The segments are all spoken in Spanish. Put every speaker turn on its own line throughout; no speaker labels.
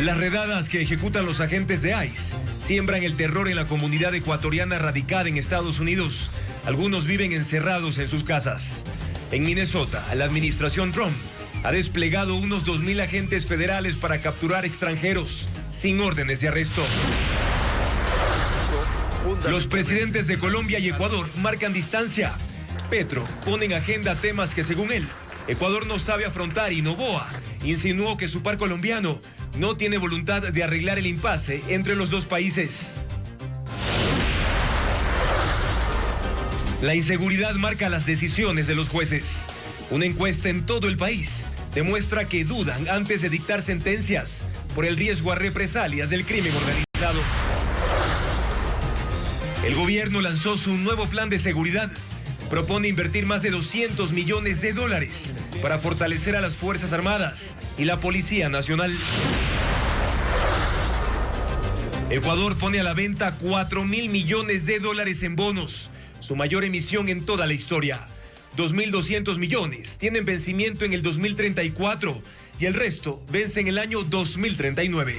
Las redadas que ejecutan los agentes de ICE siembran el terror en la comunidad ecuatoriana radicada en Estados Unidos. Algunos viven encerrados en sus casas. En Minnesota, la administración Trump ha desplegado unos 2.000 agentes federales para capturar extranjeros sin órdenes de arresto. Los presidentes de Colombia y Ecuador marcan distancia. Petro pone en agenda temas que, según él, Ecuador no sabe afrontar, y Noboa insinuó que su par colombiano no tiene voluntad de arreglar el impasse entre los dos países. La inseguridad marca las decisiones de los jueces. Una encuesta en todo el país demuestra que dudan antes de dictar sentencias por el riesgo a represalias del crimen organizado. El gobierno lanzó su nuevo plan de seguridad. Propone invertir más de $200 millones para fortalecer a las Fuerzas Armadas y la Policía Nacional. Ecuador pone a la venta $4.000 millones en bonos, su mayor emisión en toda la historia. 2.200 millones tienen vencimiento en el 2034 y el resto vence en el año 2039.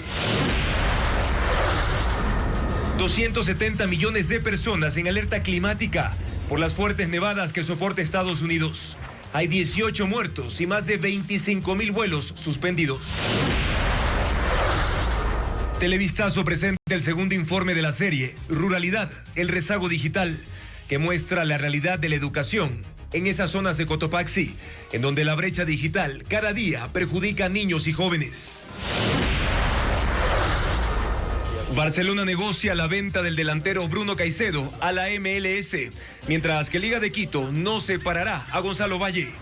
270 millones de personas en alerta climática por las fuertes nevadas que soporta Estados Unidos. Hay 18 muertos y más de 25.000 vuelos suspendidos. Televistazo presenta el segundo informe de la serie Ruralidad, el rezago digital, que muestra la realidad de la educación en esas zonas de Cotopaxi, en donde la brecha digital cada día perjudica a niños y jóvenes. Barcelona negocia la venta del delantero Bruno Caicedo a la MLS, mientras que Liga de Quito no separará a Gonzalo Valle.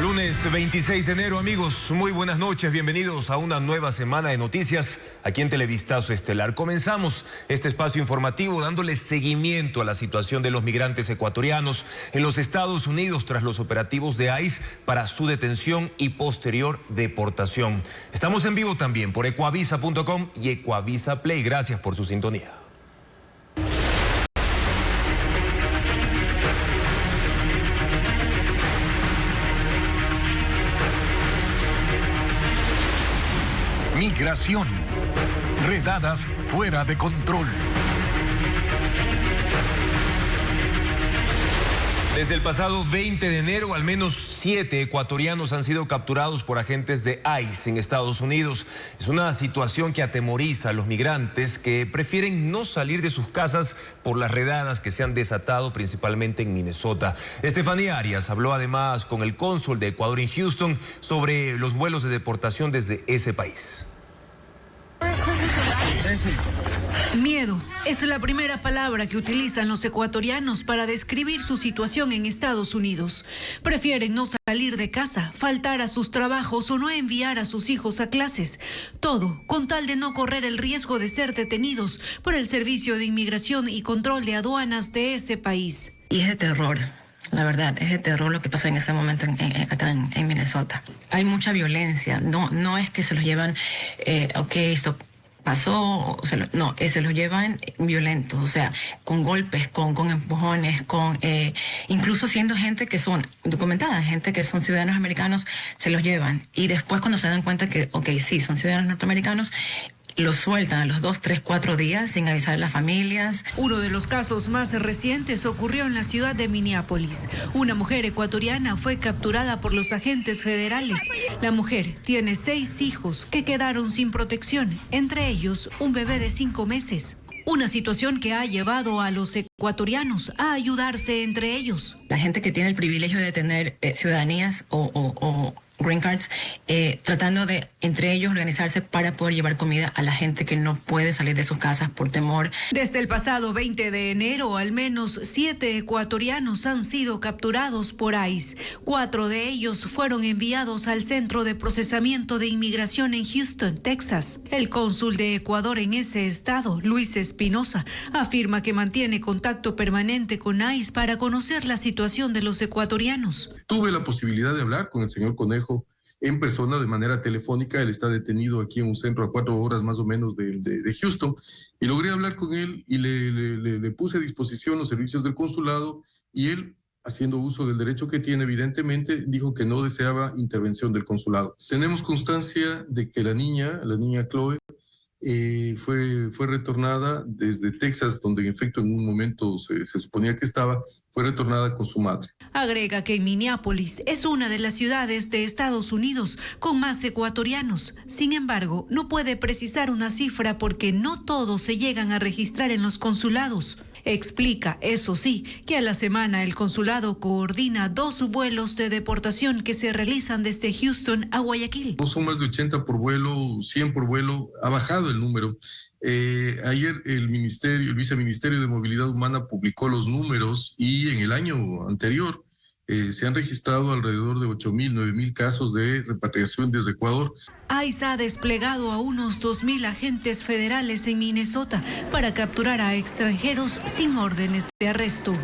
Lunes 26 de enero, amigos, muy buenas noches, bienvenidos a una nueva semana de noticias aquí en Televistazo Estelar. Comenzamos este espacio informativo dándole seguimiento a la situación de los migrantes ecuatorianos en los Estados Unidos tras los operativos de ICE para su detención y posterior deportación. Estamos en vivo también por ecuavisa.com y Ecuavisa Play. Gracias por su sintonía.
Migración. Redadas fuera de control.
Desde el pasado 20 de enero, al menos 7 ecuatorianos han sido capturados por agentes de ICE en Estados Unidos. Es una situación que atemoriza a los migrantes que prefieren no salir de sus casas por las redadas que se han desatado principalmente en Minnesota. Estefanía Arias habló además con el cónsul de Ecuador en Houston sobre los vuelos de deportación desde ese país.
Miedo es la primera palabra que utilizan los ecuatorianos para describir su situación en Estados Unidos. Prefieren no salir de casa, faltar a sus trabajos o no enviar a sus hijos a clases. Todo con tal de no correr el riesgo de ser detenidos por el Servicio de Inmigración y Control de Aduanas de ese país.
Y es de terror. La verdad, es de terror lo que pasa en este momento acá en Minnesota. Hay mucha violencia. No es que se los llevan, esto pasó, se los llevan violentos, o sea, con golpes, con empujones, incluso siendo gente que son documentadas, gente que son ciudadanos americanos, se los llevan. Y después cuando se dan cuenta que, sí, son ciudadanos norteamericanos, los sueltan a los 2, 3, 4 días sin avisar a las familias.
Uno de los casos más recientes ocurrió en la ciudad de Minneapolis. Una mujer ecuatoriana fue capturada por los agentes federales. La mujer tiene 6 hijos que quedaron sin protección, entre ellos un bebé de 5 meses. Una situación que ha llevado a los ecuatorianos a ayudarse entre ellos.
La gente que tiene el privilegio de tener ciudadanías o green cards, tratando de, entre ellos, organizarse para poder llevar comida a la gente que no puede salir de sus casas por temor.
Desde el pasado 20 de enero, al menos 7 ecuatorianos han sido capturados por ICE. 4 de ellos fueron enviados al Centro de Procesamiento de Inmigración en Houston, Texas. El cónsul de Ecuador en ese estado, Luis Espinosa, afirma que mantiene contacto permanente con ICE para conocer la situación de los ecuatorianos.
Tuve la posibilidad de hablar con el señor Conejo en persona de manera telefónica. Él está detenido aquí en un centro a 4 horas más o menos de Houston, y logré hablar con él y le puse a disposición los servicios del consulado, y él haciendo uso del derecho que tiene, evidentemente, dijo que no deseaba intervención del consulado. Tenemos constancia de que la niña Chloe, fue retornada desde Texas, donde en efecto en un momento se suponía que estaba, fue retornada con su madre.
Agrega que Minneapolis es una de las ciudades de Estados Unidos con más ecuatorianos. Sin embargo, no puede precisar una cifra porque no todos se llegan a registrar en los consulados. Explica, eso sí, que a la semana el consulado coordina 2 vuelos de deportación que se realizan desde Houston a Guayaquil.
No son más de 80 por vuelo, 100 por vuelo, ha bajado el número. Ayer el Viceministerio de Movilidad Humana publicó los números y en el año anterior se han registrado alrededor de 8.000, 9.000 casos de repatriación desde Ecuador.
ICE ha desplegado a unos 2.000 agentes federales en Minnesota para capturar a extranjeros sin órdenes de arresto.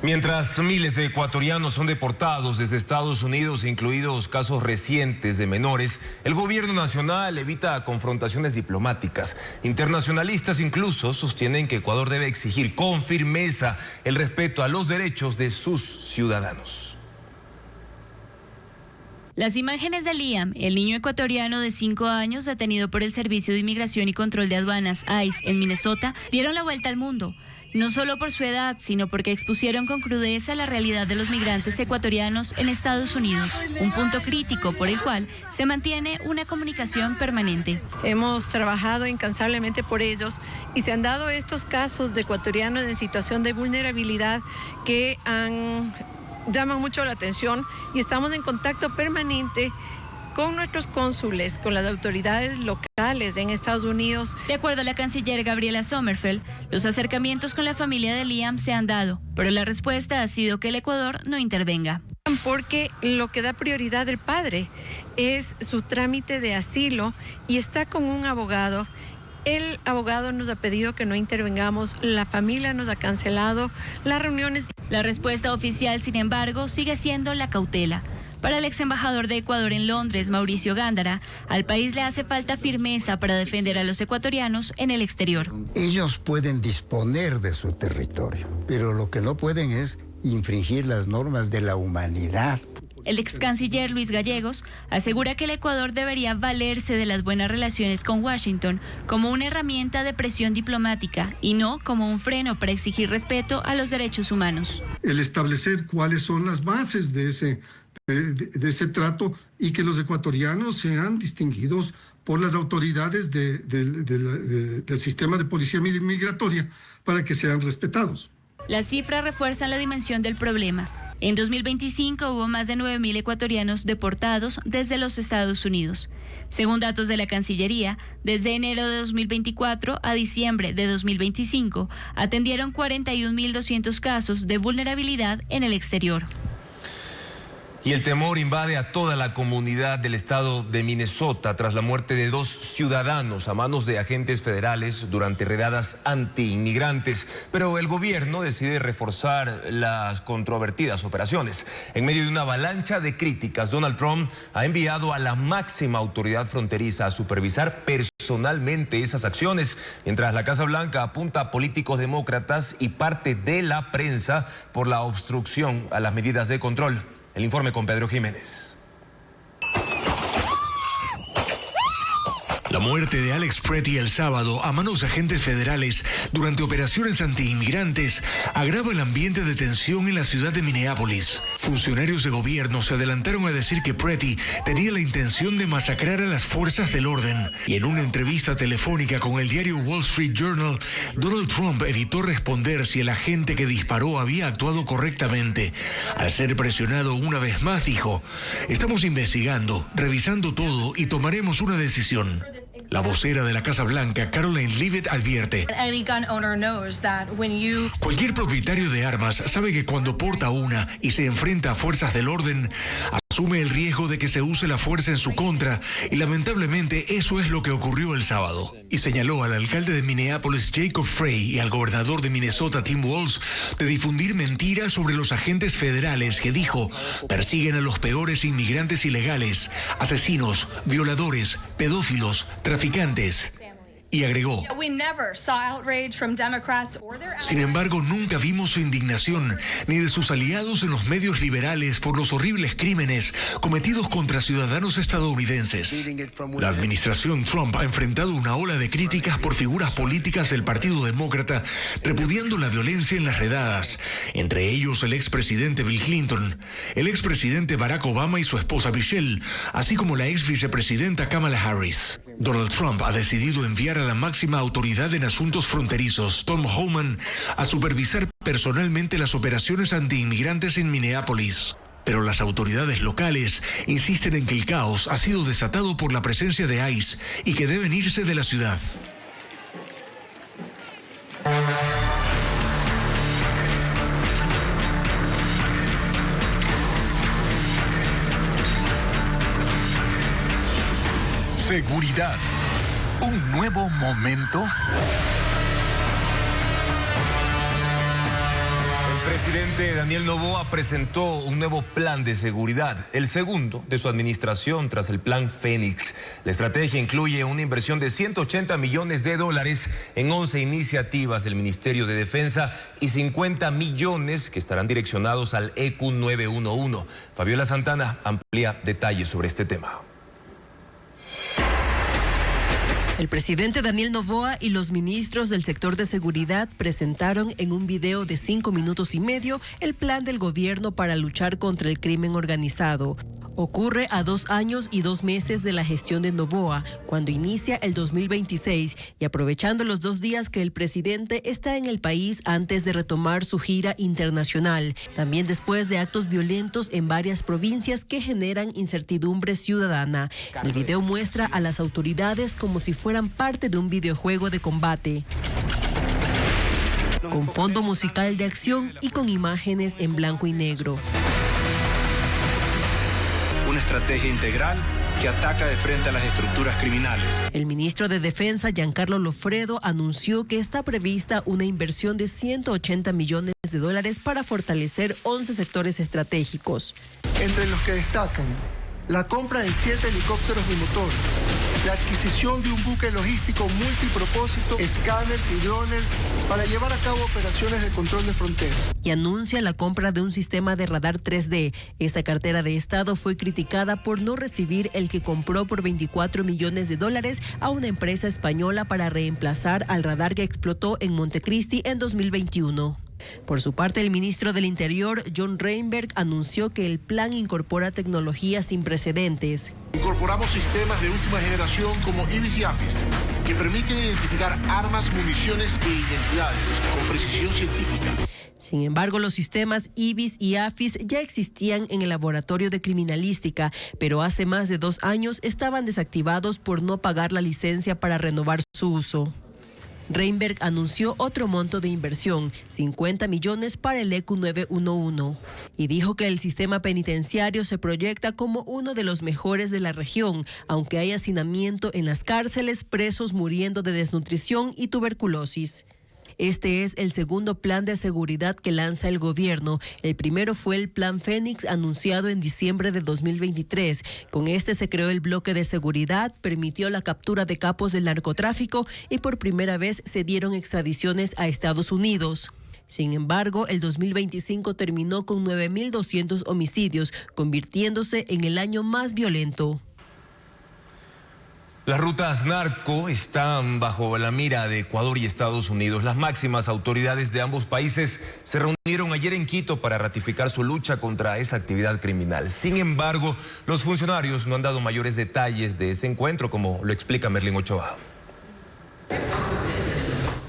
Mientras miles de ecuatorianos son deportados desde Estados Unidos, incluidos casos recientes de menores, el gobierno nacional evita confrontaciones diplomáticas. Internacionalistas incluso sostienen que Ecuador debe exigir con firmeza el respeto a los derechos de sus ciudadanos.
Las imágenes de Liam, el niño ecuatoriano de 5 años detenido por el Servicio de Inmigración y Control de Aduanas, ICE, en Minnesota, dieron la vuelta al mundo. No solo por su edad, sino porque expusieron con crudeza la realidad de los migrantes ecuatorianos en Estados Unidos, un punto crítico por el cual se mantiene una comunicación permanente.
Hemos trabajado incansablemente por ellos y se han dado estos casos de ecuatorianos en situación de vulnerabilidad que llaman mucho la atención y estamos en contacto permanente con nuestros cónsules, con las autoridades locales en Estados Unidos.
De acuerdo a la canciller Gabriela Sommerfeld, los acercamientos con la familia de Liam se han dado, pero la respuesta ha sido que el Ecuador no intervenga.
Porque lo que da prioridad el padre es su trámite de asilo y está con un abogado. El abogado nos ha pedido que no intervengamos, la familia nos ha cancelado las reuniones.
La respuesta oficial, sin embargo, sigue siendo la cautela. Para el ex embajador de Ecuador en Londres, Mauricio Gándara, al país le hace falta firmeza para defender a los ecuatorianos en el exterior.
Ellos pueden disponer de su territorio, pero lo que no pueden es infringir las normas de la humanidad.
El ex canciller Luis Gallegos asegura que el Ecuador debería valerse de las buenas relaciones con Washington como una herramienta de presión diplomática y no como un freno para exigir respeto a los derechos humanos.
El establecer cuáles son las bases de ese trato y que los ecuatorianos sean distinguidos por las autoridades del sistema de policía migratoria para que sean respetados.
Las cifras refuerzan la dimensión del problema. En 2025 hubo más de 9.000 ecuatorianos deportados desde los Estados Unidos. Según datos de la Cancillería, desde enero de 2024 a diciembre de 2025 atendieron 41.200 casos de vulnerabilidad en el exterior.
Y el temor invade a toda la comunidad del estado de Minnesota tras la muerte de 2 ciudadanos a manos de agentes federales durante redadas anti-inmigrantes. Pero el gobierno decide reforzar las controvertidas operaciones. En medio de una avalancha de críticas, Donald Trump ha enviado a la máxima autoridad fronteriza a supervisar personalmente esas acciones, mientras la Casa Blanca apunta a políticos demócratas y parte de la prensa por la obstrucción a las medidas de control. El informe con Pedro Jiménez.
La muerte de Alex Pretty el sábado a manos de agentes federales durante operaciones antiinmigrantes agrava el ambiente de tensión en la ciudad de Minneapolis. Funcionarios de gobierno se adelantaron a decir que Pretty tenía la intención de masacrar a las fuerzas del orden. Y en una entrevista telefónica con el diario Wall Street Journal, Donald Trump evitó responder si el agente que disparó había actuado correctamente. Al ser presionado una vez más, dijo: "Estamos investigando, revisando todo y tomaremos una decisión". La vocera de la Casa Blanca, Caroline Leavitt, advierte: cualquier propietario de armas sabe que cuando porta una y se enfrenta a fuerzas del orden, asume el riesgo de que se use la fuerza en su contra, y lamentablemente eso es lo que ocurrió el sábado. Y señaló al alcalde de Minneapolis, Jacob Frey, y al gobernador de Minnesota, Tim Walz, de difundir mentiras sobre los agentes federales que, dijo, persiguen a los peores inmigrantes ilegales, asesinos, violadores, pedófilos, traficantes. Y agregó: sin embargo, nunca vimos su indignación ni de sus aliados en los medios liberales por los horribles crímenes cometidos contra ciudadanos estadounidenses. La administración Trump ha enfrentado una ola de críticas por figuras políticas del Partido Demócrata, repudiando la violencia en las redadas, entre ellos el expresidente Bill Clinton, el expresidente Barack Obama y su esposa Michelle, así como la ex vicepresidenta Kamala Harris. Donald Trump ha decidido enviar a la máxima autoridad en asuntos fronterizos, Tom Homan, a supervisar personalmente las operaciones antiinmigrantes en Minneapolis. Pero las autoridades locales insisten en que el caos ha sido desatado por la presencia de ICE y que deben irse de la ciudad.
Seguridad. ¿Un nuevo momento?
El presidente Daniel Noboa presentó un nuevo plan de seguridad, el segundo de su administración tras el plan Fénix. La estrategia incluye una inversión de $180 millones en 11 iniciativas del Ministerio de Defensa y 50 millones que estarán direccionados al EQ 911. Fabiola Santana amplía detalles sobre este tema.
El presidente Daniel Noboa y los ministros del sector de seguridad presentaron en un video de 5 minutos y medio el plan del gobierno para luchar contra el crimen organizado. Ocurre a 2 años y 2 meses de la gestión de Noboa, cuando inicia el 2026 y aprovechando los 2 días que el presidente está en el país antes de retomar su gira internacional. También después de actos violentos en varias provincias que generan incertidumbre ciudadana. El video muestra a las autoridades como si fueran parte de un videojuego de combate, con fondo musical de acción y con imágenes en blanco y negro.
Una estrategia integral que ataca de frente a las estructuras criminales.
El ministro de Defensa, Giancarlo Lofredo, anunció que está prevista una inversión de $180 millones para fortalecer 11 sectores estratégicos.
Entre los que destacan la compra de 7 helicópteros bimotor, la adquisición de un buque logístico multipropósito, escáneres y drones para llevar a cabo operaciones de control de frontera.
Y anuncia la compra de un sistema de radar 3D. Esta cartera de Estado fue criticada por no recibir el que compró por $24 millones a una empresa española para reemplazar al radar que explotó en Montecristi en 2021. Por su parte, el ministro del Interior, John Reinberg, anunció que el plan incorpora tecnologías sin precedentes.
Incorporamos sistemas de última generación como IBIS y AFIS, que permiten identificar armas, municiones e identidades con precisión científica.
Sin embargo, los sistemas IBIS y AFIS ya existían en el laboratorio de criminalística, pero hace más de 2 años estaban desactivados por no pagar la licencia para renovar su uso. Reinberg anunció otro monto de inversión, $50 millones para el EQ 911, y dijo que el sistema penitenciario se proyecta como uno de los mejores de la región, aunque hay hacinamiento en las cárceles, presos muriendo de desnutrición y tuberculosis. Este es el segundo plan de seguridad que lanza el gobierno. El primero fue el Plan Fénix, anunciado en diciembre de 2023. Con este se creó el bloque de seguridad, permitió la captura de capos del narcotráfico y por primera vez se dieron extradiciones a Estados Unidos. Sin embargo, el 2025 terminó con 9.200 homicidios, convirtiéndose en el año más violento.
Las rutas narco están bajo la mira de Ecuador y Estados Unidos. Las máximas autoridades de ambos países se reunieron ayer en Quito para ratificar su lucha contra esa actividad criminal. Sin embargo, los funcionarios no han dado mayores detalles de ese encuentro, como lo explica Merlin Ochoa.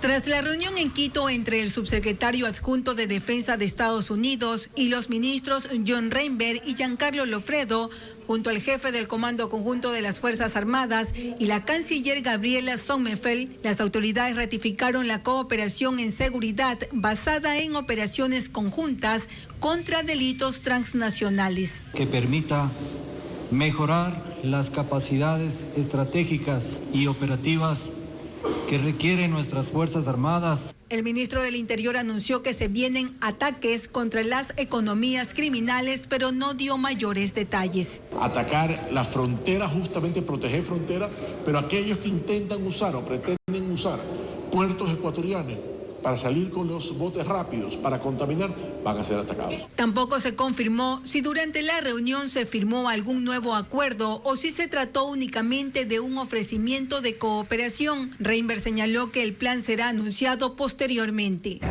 Tras la reunión en Quito entre el subsecretario adjunto de Defensa de Estados Unidos y los ministros John Reinberg y Giancarlo Lofredo, junto al jefe del Comando Conjunto de las Fuerzas Armadas y la canciller Gabriela Sommerfeld, las autoridades ratificaron la cooperación en seguridad basada en operaciones conjuntas contra delitos transnacionales.
Que permita mejorar las capacidades estratégicas y operativas que requieren nuestras Fuerzas Armadas.
El ministro del Interior anunció que se vienen ataques contra las economías criminales, pero no dio mayores detalles.
Atacar la frontera, justamente proteger frontera, pero aquellos que intentan usar o pretenden usar puertos ecuatorianos para salir con los botes rápidos, para contaminar, van a ser atacados.
Tampoco se confirmó si durante la reunión se firmó algún nuevo acuerdo o si se trató únicamente de un ofrecimiento de cooperación. Reinberg señaló que el plan será anunciado posteriormente.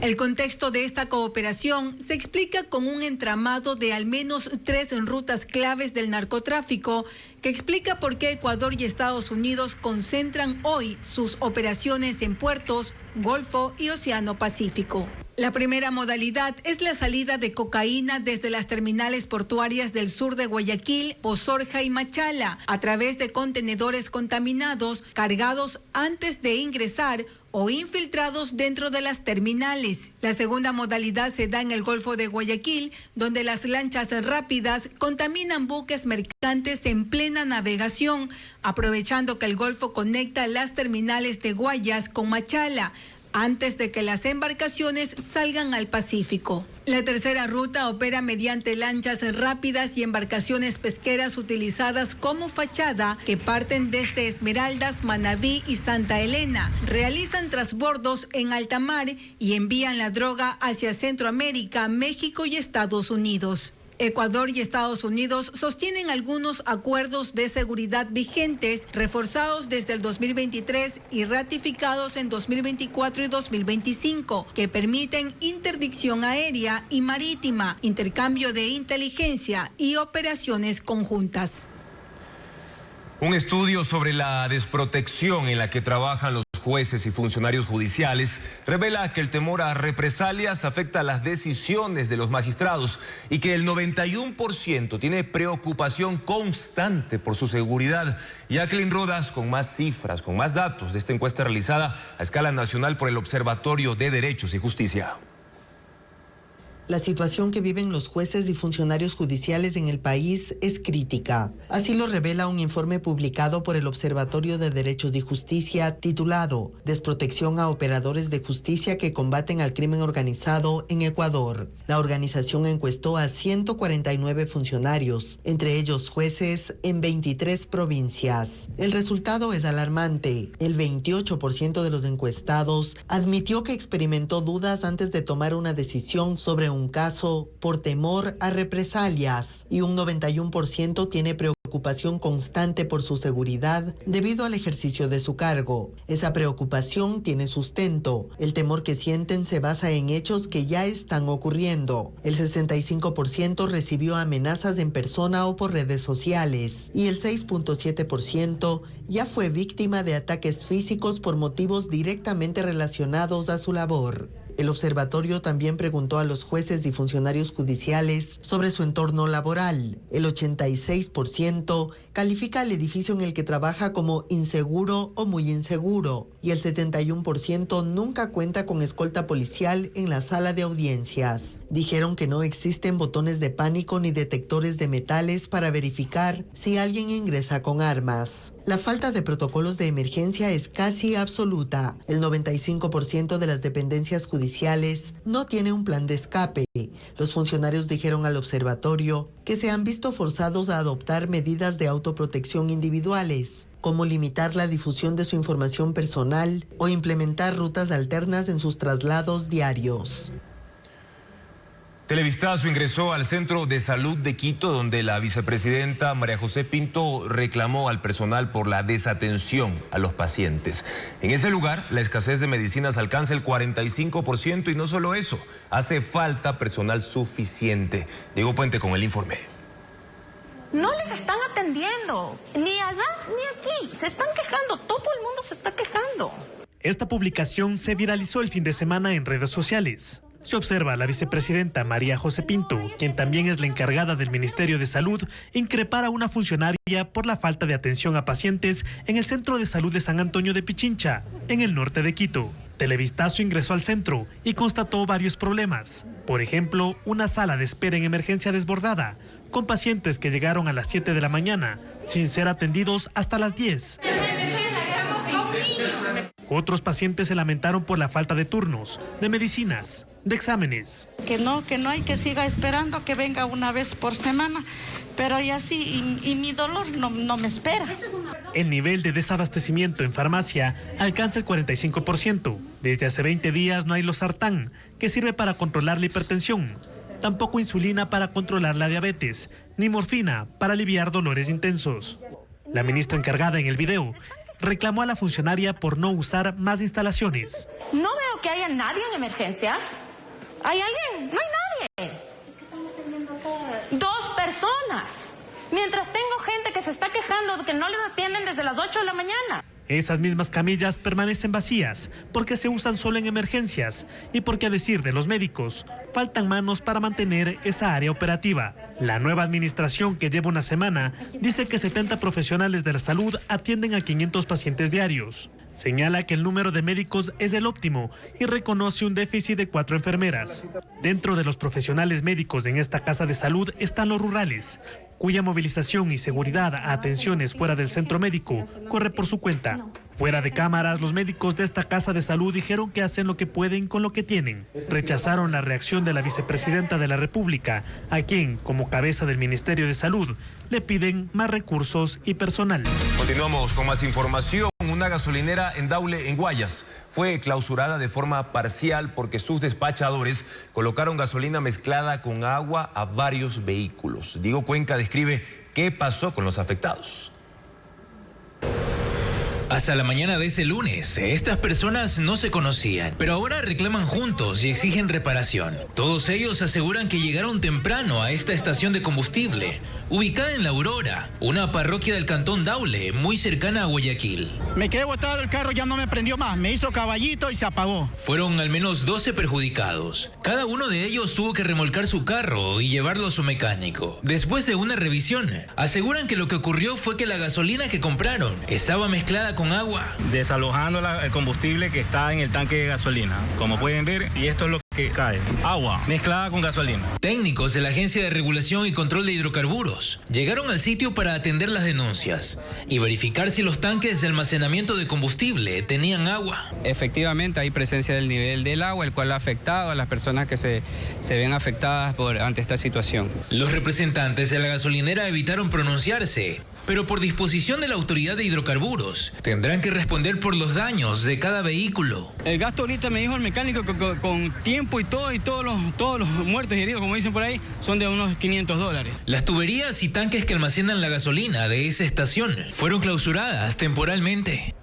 El contexto de esta cooperación se explica con un entramado de al menos 3 rutas claves del narcotráfico, que explica por qué Ecuador y Estados Unidos concentran hoy sus operaciones en puertos, Golfo y Océano Pacífico. La primera modalidad es la salida de cocaína desde las terminales portuarias del sur de Guayaquil, Pozorja y Machala, a través de contenedores contaminados cargados antes de ingresar o infiltrados dentro de las terminales. La segunda modalidad se da en el Golfo de Guayaquil, donde las lanchas rápidas contaminan buques mercantes en plena navegación, aprovechando que el Golfo conecta las terminales de Guayas con Machala, antes de que las embarcaciones salgan al Pacífico. La tercera ruta opera mediante lanchas rápidas y embarcaciones pesqueras utilizadas como fachada que parten desde Esmeraldas, Manabí y Santa Elena. Realizan transbordos en alta mar y envían la droga hacia Centroamérica, México y Estados Unidos. Ecuador y Estados Unidos sostienen algunos acuerdos de seguridad vigentes, reforzados desde el 2023 y ratificados en 2024 y 2025, que permiten interdicción aérea y marítima, intercambio de inteligencia y operaciones conjuntas.
Un estudio sobre la desprotección en la que trabajan los jueces y funcionarios judiciales revela que el temor a represalias afecta las decisiones de los magistrados y que el 91% tiene preocupación constante por su seguridad. Jacqueline Rodas con más cifras, con más datos de esta encuesta realizada a escala nacional por el Observatorio de Derechos y Justicia.
La situación que viven los jueces y funcionarios judiciales en el país es crítica. Así lo revela un informe publicado por el Observatorio de Derechos y Justicia titulado Desprotección a operadores de justicia que combaten al crimen organizado en Ecuador. La organización encuestó a 149 funcionarios, entre ellos jueces, en 23 provincias. El resultado es alarmante. El 28% de los encuestados admitió que experimentó dudas antes de tomar una decisión sobre un caso por temor a represalias y un 91% tiene preocupación constante por su seguridad debido al ejercicio de su cargo. Esa preocupación tiene sustento. El temor que sienten se basa en hechos que ya están ocurriendo. El 65% recibió amenazas en persona o por redes sociales y el 6.7% ya fue víctima de ataques físicos por motivos directamente relacionados a su labor. El observatorio también preguntó a los jueces y funcionarios judiciales sobre su entorno laboral. El 86% califica al edificio en el que trabaja como inseguro o muy inseguro y el 71% nunca cuenta con escolta policial en la sala de audiencias. Dijeron que no existen botones de pánico ni detectores de metales para verificar si alguien ingresa con armas. La falta de protocolos de emergencia es casi absoluta. El 95% de las dependencias judiciales no tiene un plan de escape. Los funcionarios dijeron al observatorio que se han visto forzados a adoptar medidas de autoprotección individuales, como limitar la difusión de su información personal o implementar rutas alternas en sus traslados diarios.
Televistazo ingresó al Centro de Salud de Quito, donde la vicepresidenta María José Pinto reclamó al personal por la desatención a los pacientes. En ese lugar, la escasez de medicinas alcanza el 45% y no solo eso, hace falta personal suficiente. Diego Puente con el informe.
No les están atendiendo, ni allá ni aquí. Se están quejando, todo el mundo se está quejando.
Esta publicación se viralizó el fin de semana en redes sociales. Se observa a la vicepresidenta María José Pinto, quien también es la encargada del Ministerio de Salud, increpar a una funcionaria por la falta de atención a pacientes en el Centro de Salud de San Antonio de Pichincha, en el norte de Quito. Televistazo ingresó al centro y constató varios problemas. Por ejemplo, una sala de espera en emergencia desbordada, con pacientes que llegaron a las 7 de la mañana, sin ser atendidos hasta las 10. Otros pacientes se lamentaron por la falta de turnos, de medicinas, de exámenes.
Que no hay que siga esperando que venga una vez por semana, pero ya sí, y mi dolor no me espera.
El nivel de desabastecimiento en farmacia alcanza el 45%. Desde hace 20 días no hay losartán, que sirve para controlar la hipertensión. Tampoco insulina para controlar la diabetes, ni morfina para aliviar dolores intensos. La ministra encargada en el video reclamó a la funcionaria por no usar más instalaciones.
No veo que haya nadie en emergencia. ¿Hay alguien? No hay nadie. 2 personas. Mientras tengo gente que se está quejando de que no les atienden desde las 8 de la mañana.
Esas mismas camillas permanecen vacías porque se usan solo en emergencias y porque, a decir de los médicos, faltan manos para mantener esa área operativa. La nueva administración, que lleva una semana, dice que 70 profesionales de la salud atienden a 500 pacientes diarios. Señala que el número de médicos es el óptimo y reconoce un déficit de 4 enfermeras. Dentro de los profesionales médicos en esta casa de salud están los rurales, cuya movilización y seguridad a atenciones fuera del centro médico corre por su cuenta. Fuera de cámaras, los médicos de esta casa de salud dijeron que hacen lo que pueden con lo que tienen. Rechazaron la reacción de la vicepresidenta de la República, a quien, como cabeza del Ministerio de Salud, le piden más recursos y personal.
Continuamos con más información. Una gasolinera en Daule, en Guayas, fue clausurada de forma parcial porque sus despachadores colocaron gasolina mezclada con agua a varios vehículos. Diego Cuenca describe qué pasó con los afectados.
Hasta la mañana de ese lunes, estas personas no se conocían, pero ahora reclaman juntos y exigen reparación. Todos ellos aseguran que llegaron temprano a esta estación de combustible, ubicada en La Aurora, una parroquia del cantón Daule, muy cercana a Guayaquil.
Me quedé botado, el carro ya no me prendió más, me hizo caballito y se apagó.
Fueron al menos 12 perjudicados. Cada uno de ellos tuvo que remolcar su carro y llevarlo a su mecánico. Después de una revisión, aseguran que lo que ocurrió fue que la gasolina que compraron estaba mezclada con agua.
Desalojando el combustible que está en el tanque de gasolina, como pueden ver, y esto es lo que cae, agua mezclada con gasolina.
Técnicos de la Agencia de Regulación y Control de Hidrocarburos llegaron al sitio para atender las denuncias y verificar si los tanques de almacenamiento de combustible tenían agua.
Efectivamente hay presencia del nivel del agua, el cual ha afectado a las personas que se ven afectadas ante esta situación.
Los representantes de la gasolinera evitaron pronunciarse, pero por disposición de la Autoridad de Hidrocarburos tendrán que responder por los daños de cada vehículo.
El gasto ahorita, me dijo el mecánico, que con tiempo y todos los muertos y heridos, como dicen por ahí, son de unos $500.
Las tuberías y tanques que almacenan la gasolina de esa estación fueron clausuradas temporalmente.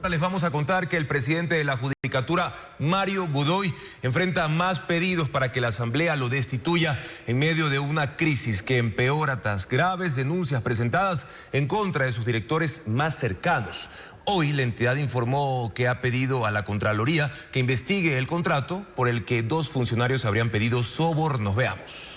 Les vamos a contar que el presidente de la Judicatura, Mario Godoy, enfrenta más pedidos para que la Asamblea lo destituya en medio de una crisis que empeora tras graves denuncias presentadas en contra de sus directores más cercanos. Hoy la entidad informó que ha pedido a la Contraloría que investigue el contrato por el que 2 funcionarios habrían pedido sobornos. Veamos.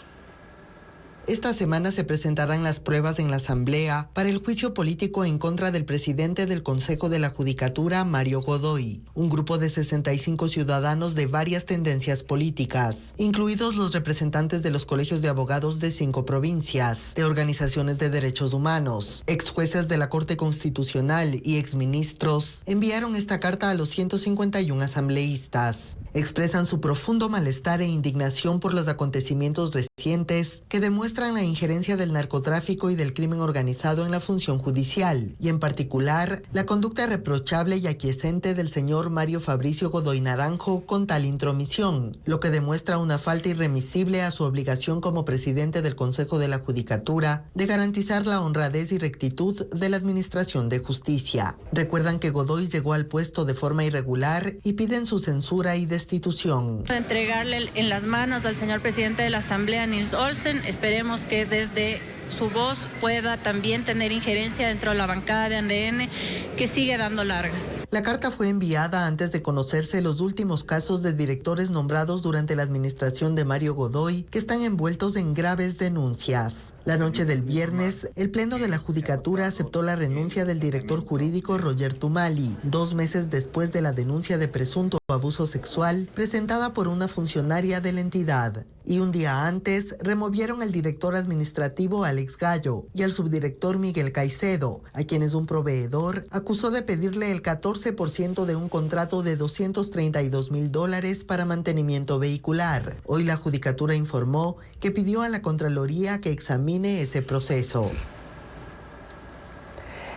Esta semana se presentarán las pruebas en la Asamblea para el juicio político en contra del presidente del Consejo de la Judicatura, Mario Godoy. Un grupo de 65 ciudadanos de varias tendencias políticas, incluidos los representantes de los colegios de abogados de 5 provincias, de organizaciones de derechos humanos, ex jueces de la Corte Constitucional y exministros, enviaron esta carta a los 151 asambleístas. Expresan su profundo malestar e indignación por los acontecimientos recientes que demuestran la injerencia del narcotráfico y del crimen organizado en la función judicial, y en particular la conducta reprochable y aquiescente del señor Mario Fabricio Godoy Naranjo con tal intromisión, lo que demuestra una falta irremisible a su obligación como presidente del Consejo de la Judicatura de garantizar la honradez y rectitud de la administración de justicia. Recuerdan que Godoy llegó al puesto de forma irregular y piden su censura y destitución.
Entregarle en las manos al señor presidente de la Asamblea, Nils Olsen. Esperemos que desde su voz pueda también tener injerencia dentro de la bancada de ANDN, que sigue dando largas.
La carta fue enviada antes de conocerse los últimos casos de directores nombrados durante la administración de Mario Godoy, que están envueltos en graves denuncias. La noche del viernes, el Pleno de la Judicatura aceptó la renuncia del director jurídico Roger Tumali, 2 meses después de la denuncia de presunto abuso sexual presentada por una funcionaria de la entidad. Y un día antes removieron al director administrativo Alex Gallo y al subdirector Miguel Caicedo, a quienes un proveedor acusó de pedirle el 14% de un contrato de $232,000 para mantenimiento vehicular. Hoy la Judicatura informó que pidió a la Contraloría que examine ese proceso.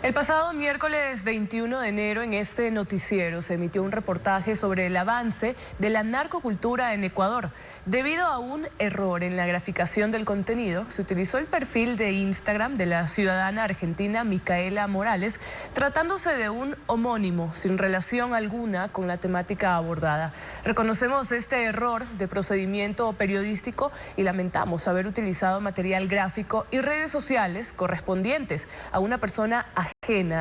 El pasado miércoles 21 de enero en este noticiero se emitió un reportaje sobre el avance de la narcocultura en Ecuador. Debido a un error en la graficación del contenido, se utilizó el perfil de Instagram de la ciudadana argentina Micaela Morales, tratándose de un homónimo sin relación alguna con la temática abordada. Reconocemos este error de procedimiento periodístico y lamentamos haber utilizado material gráfico y redes sociales correspondientes a una persona ajena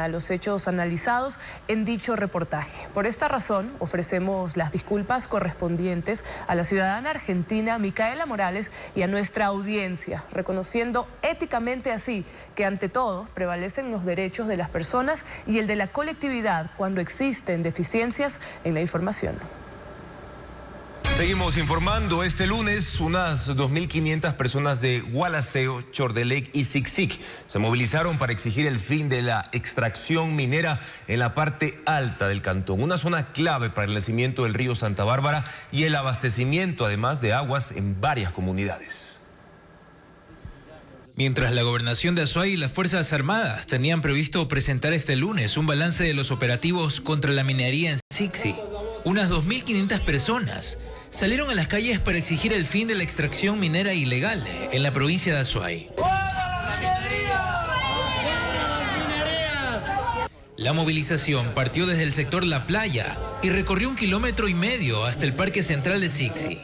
a los hechos analizados en dicho reportaje. Por esta razón, ofrecemos las disculpas correspondientes a la ciudadana argentina Micaela Morales y a nuestra audiencia, reconociendo éticamente así que ante todo prevalecen los derechos de las personas y el de la colectividad cuando existen deficiencias en la información.
Seguimos informando. Este lunes, unas 2.500 personas de Gualaceo, Chordelec y Sixic se movilizaron para exigir el fin de la extracción minera en la parte alta del cantón, una zona clave para el nacimiento del río Santa Bárbara y el abastecimiento, además de aguas, en varias comunidades.
Mientras la gobernación de Azuay y las Fuerzas Armadas tenían previsto presentar este lunes un balance de los operativos contra la minería en Sixic, unas 2.500 personas salieron a las calles para exigir el fin de la extracción minera ilegal en la provincia de Azuay. La movilización partió desde el sector La Playa y recorrió 1,5 kilómetros hasta el Parque Central de Sixic.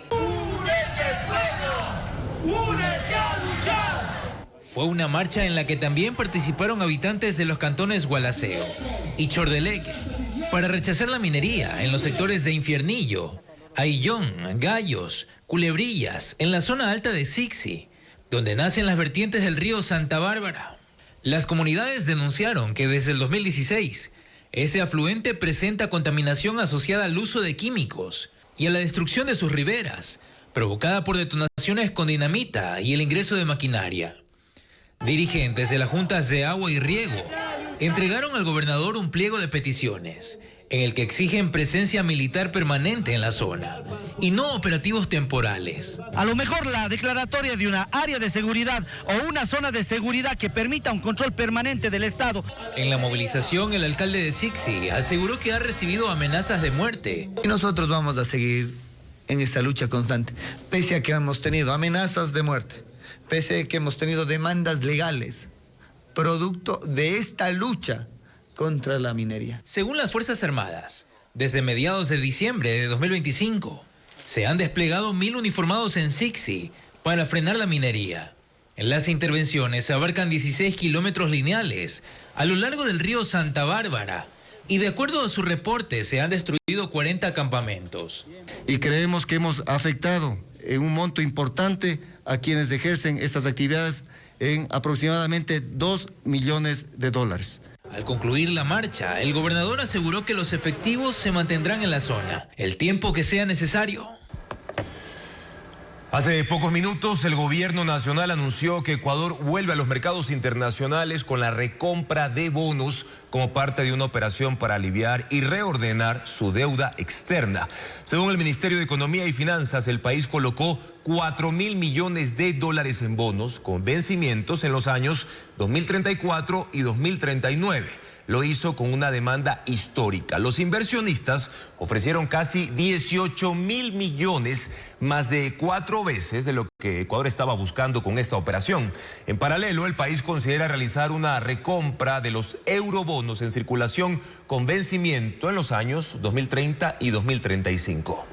Fue una marcha en la que también participaron habitantes de los cantones Gualaceo y Chordelec para rechazar la minería en los sectores de Infiernillo, Aillón, Gallos, Culebrillas, en la zona alta de Sixic, donde nacen las vertientes del río Santa Bárbara. Las comunidades denunciaron que desde el 2016, ese afluente presenta contaminación asociada al uso de químicos y a la destrucción de sus riberas, provocada por detonaciones con dinamita y el ingreso de maquinaria. Dirigentes de las juntas de agua y riego entregaron al gobernador un pliego de peticiones en el que exigen presencia militar permanente en la zona y no operativos temporales.
A lo mejor la declaratoria de una área de seguridad o una zona de seguridad que permita un control permanente del Estado.
En la movilización, el alcalde de Sixic aseguró que ha recibido amenazas de muerte.
Y nosotros vamos a seguir en esta lucha constante, pese a que hemos tenido amenazas de muerte, pese a que hemos tenido demandas legales, producto de esta lucha contra la minería.
Según las Fuerzas Armadas, desde mediados de diciembre de 2025, se han desplegado 1.000 uniformados en Sixic para frenar la minería. Las intervenciones abarcan 16 kilómetros lineales a lo largo del río Santa Bárbara y de acuerdo a su reporte se han destruido 40 campamentos.
Y creemos que hemos afectado en un monto importante a quienes ejercen estas actividades en aproximadamente $2 millones.
Al concluir la marcha, el gobernador aseguró que los efectivos se mantendrán en la zona el tiempo que sea necesario.
Hace pocos minutos el gobierno nacional anunció que Ecuador vuelve a los mercados internacionales con la recompra de bonos como parte de una operación para aliviar y reordenar su deuda externa. Según el Ministerio de Economía y Finanzas, el país colocó $4.000 millones en bonos con vencimientos en los años 2034 y 2039. Lo hizo con una demanda histórica. Los inversionistas ofrecieron casi 18.000 millones, más de 4 veces de lo que Ecuador estaba buscando con esta operación. En paralelo, el país considera realizar una recompra de los eurobonos en circulación con vencimiento en los años 2030 y 2035.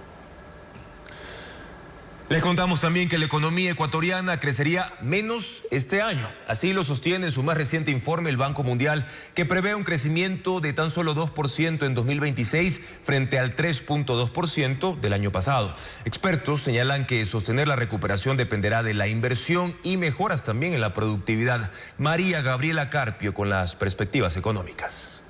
Les contamos también que la economía ecuatoriana crecería menos este año. Así lo sostiene en su más reciente informe el Banco Mundial, que prevé un crecimiento de tan solo 2% en 2026 frente al 3.2% del año pasado. Expertos señalan que sostener la recuperación dependerá de la inversión y mejoras también en la productividad. María Gabriela Carpio con las perspectivas económicas.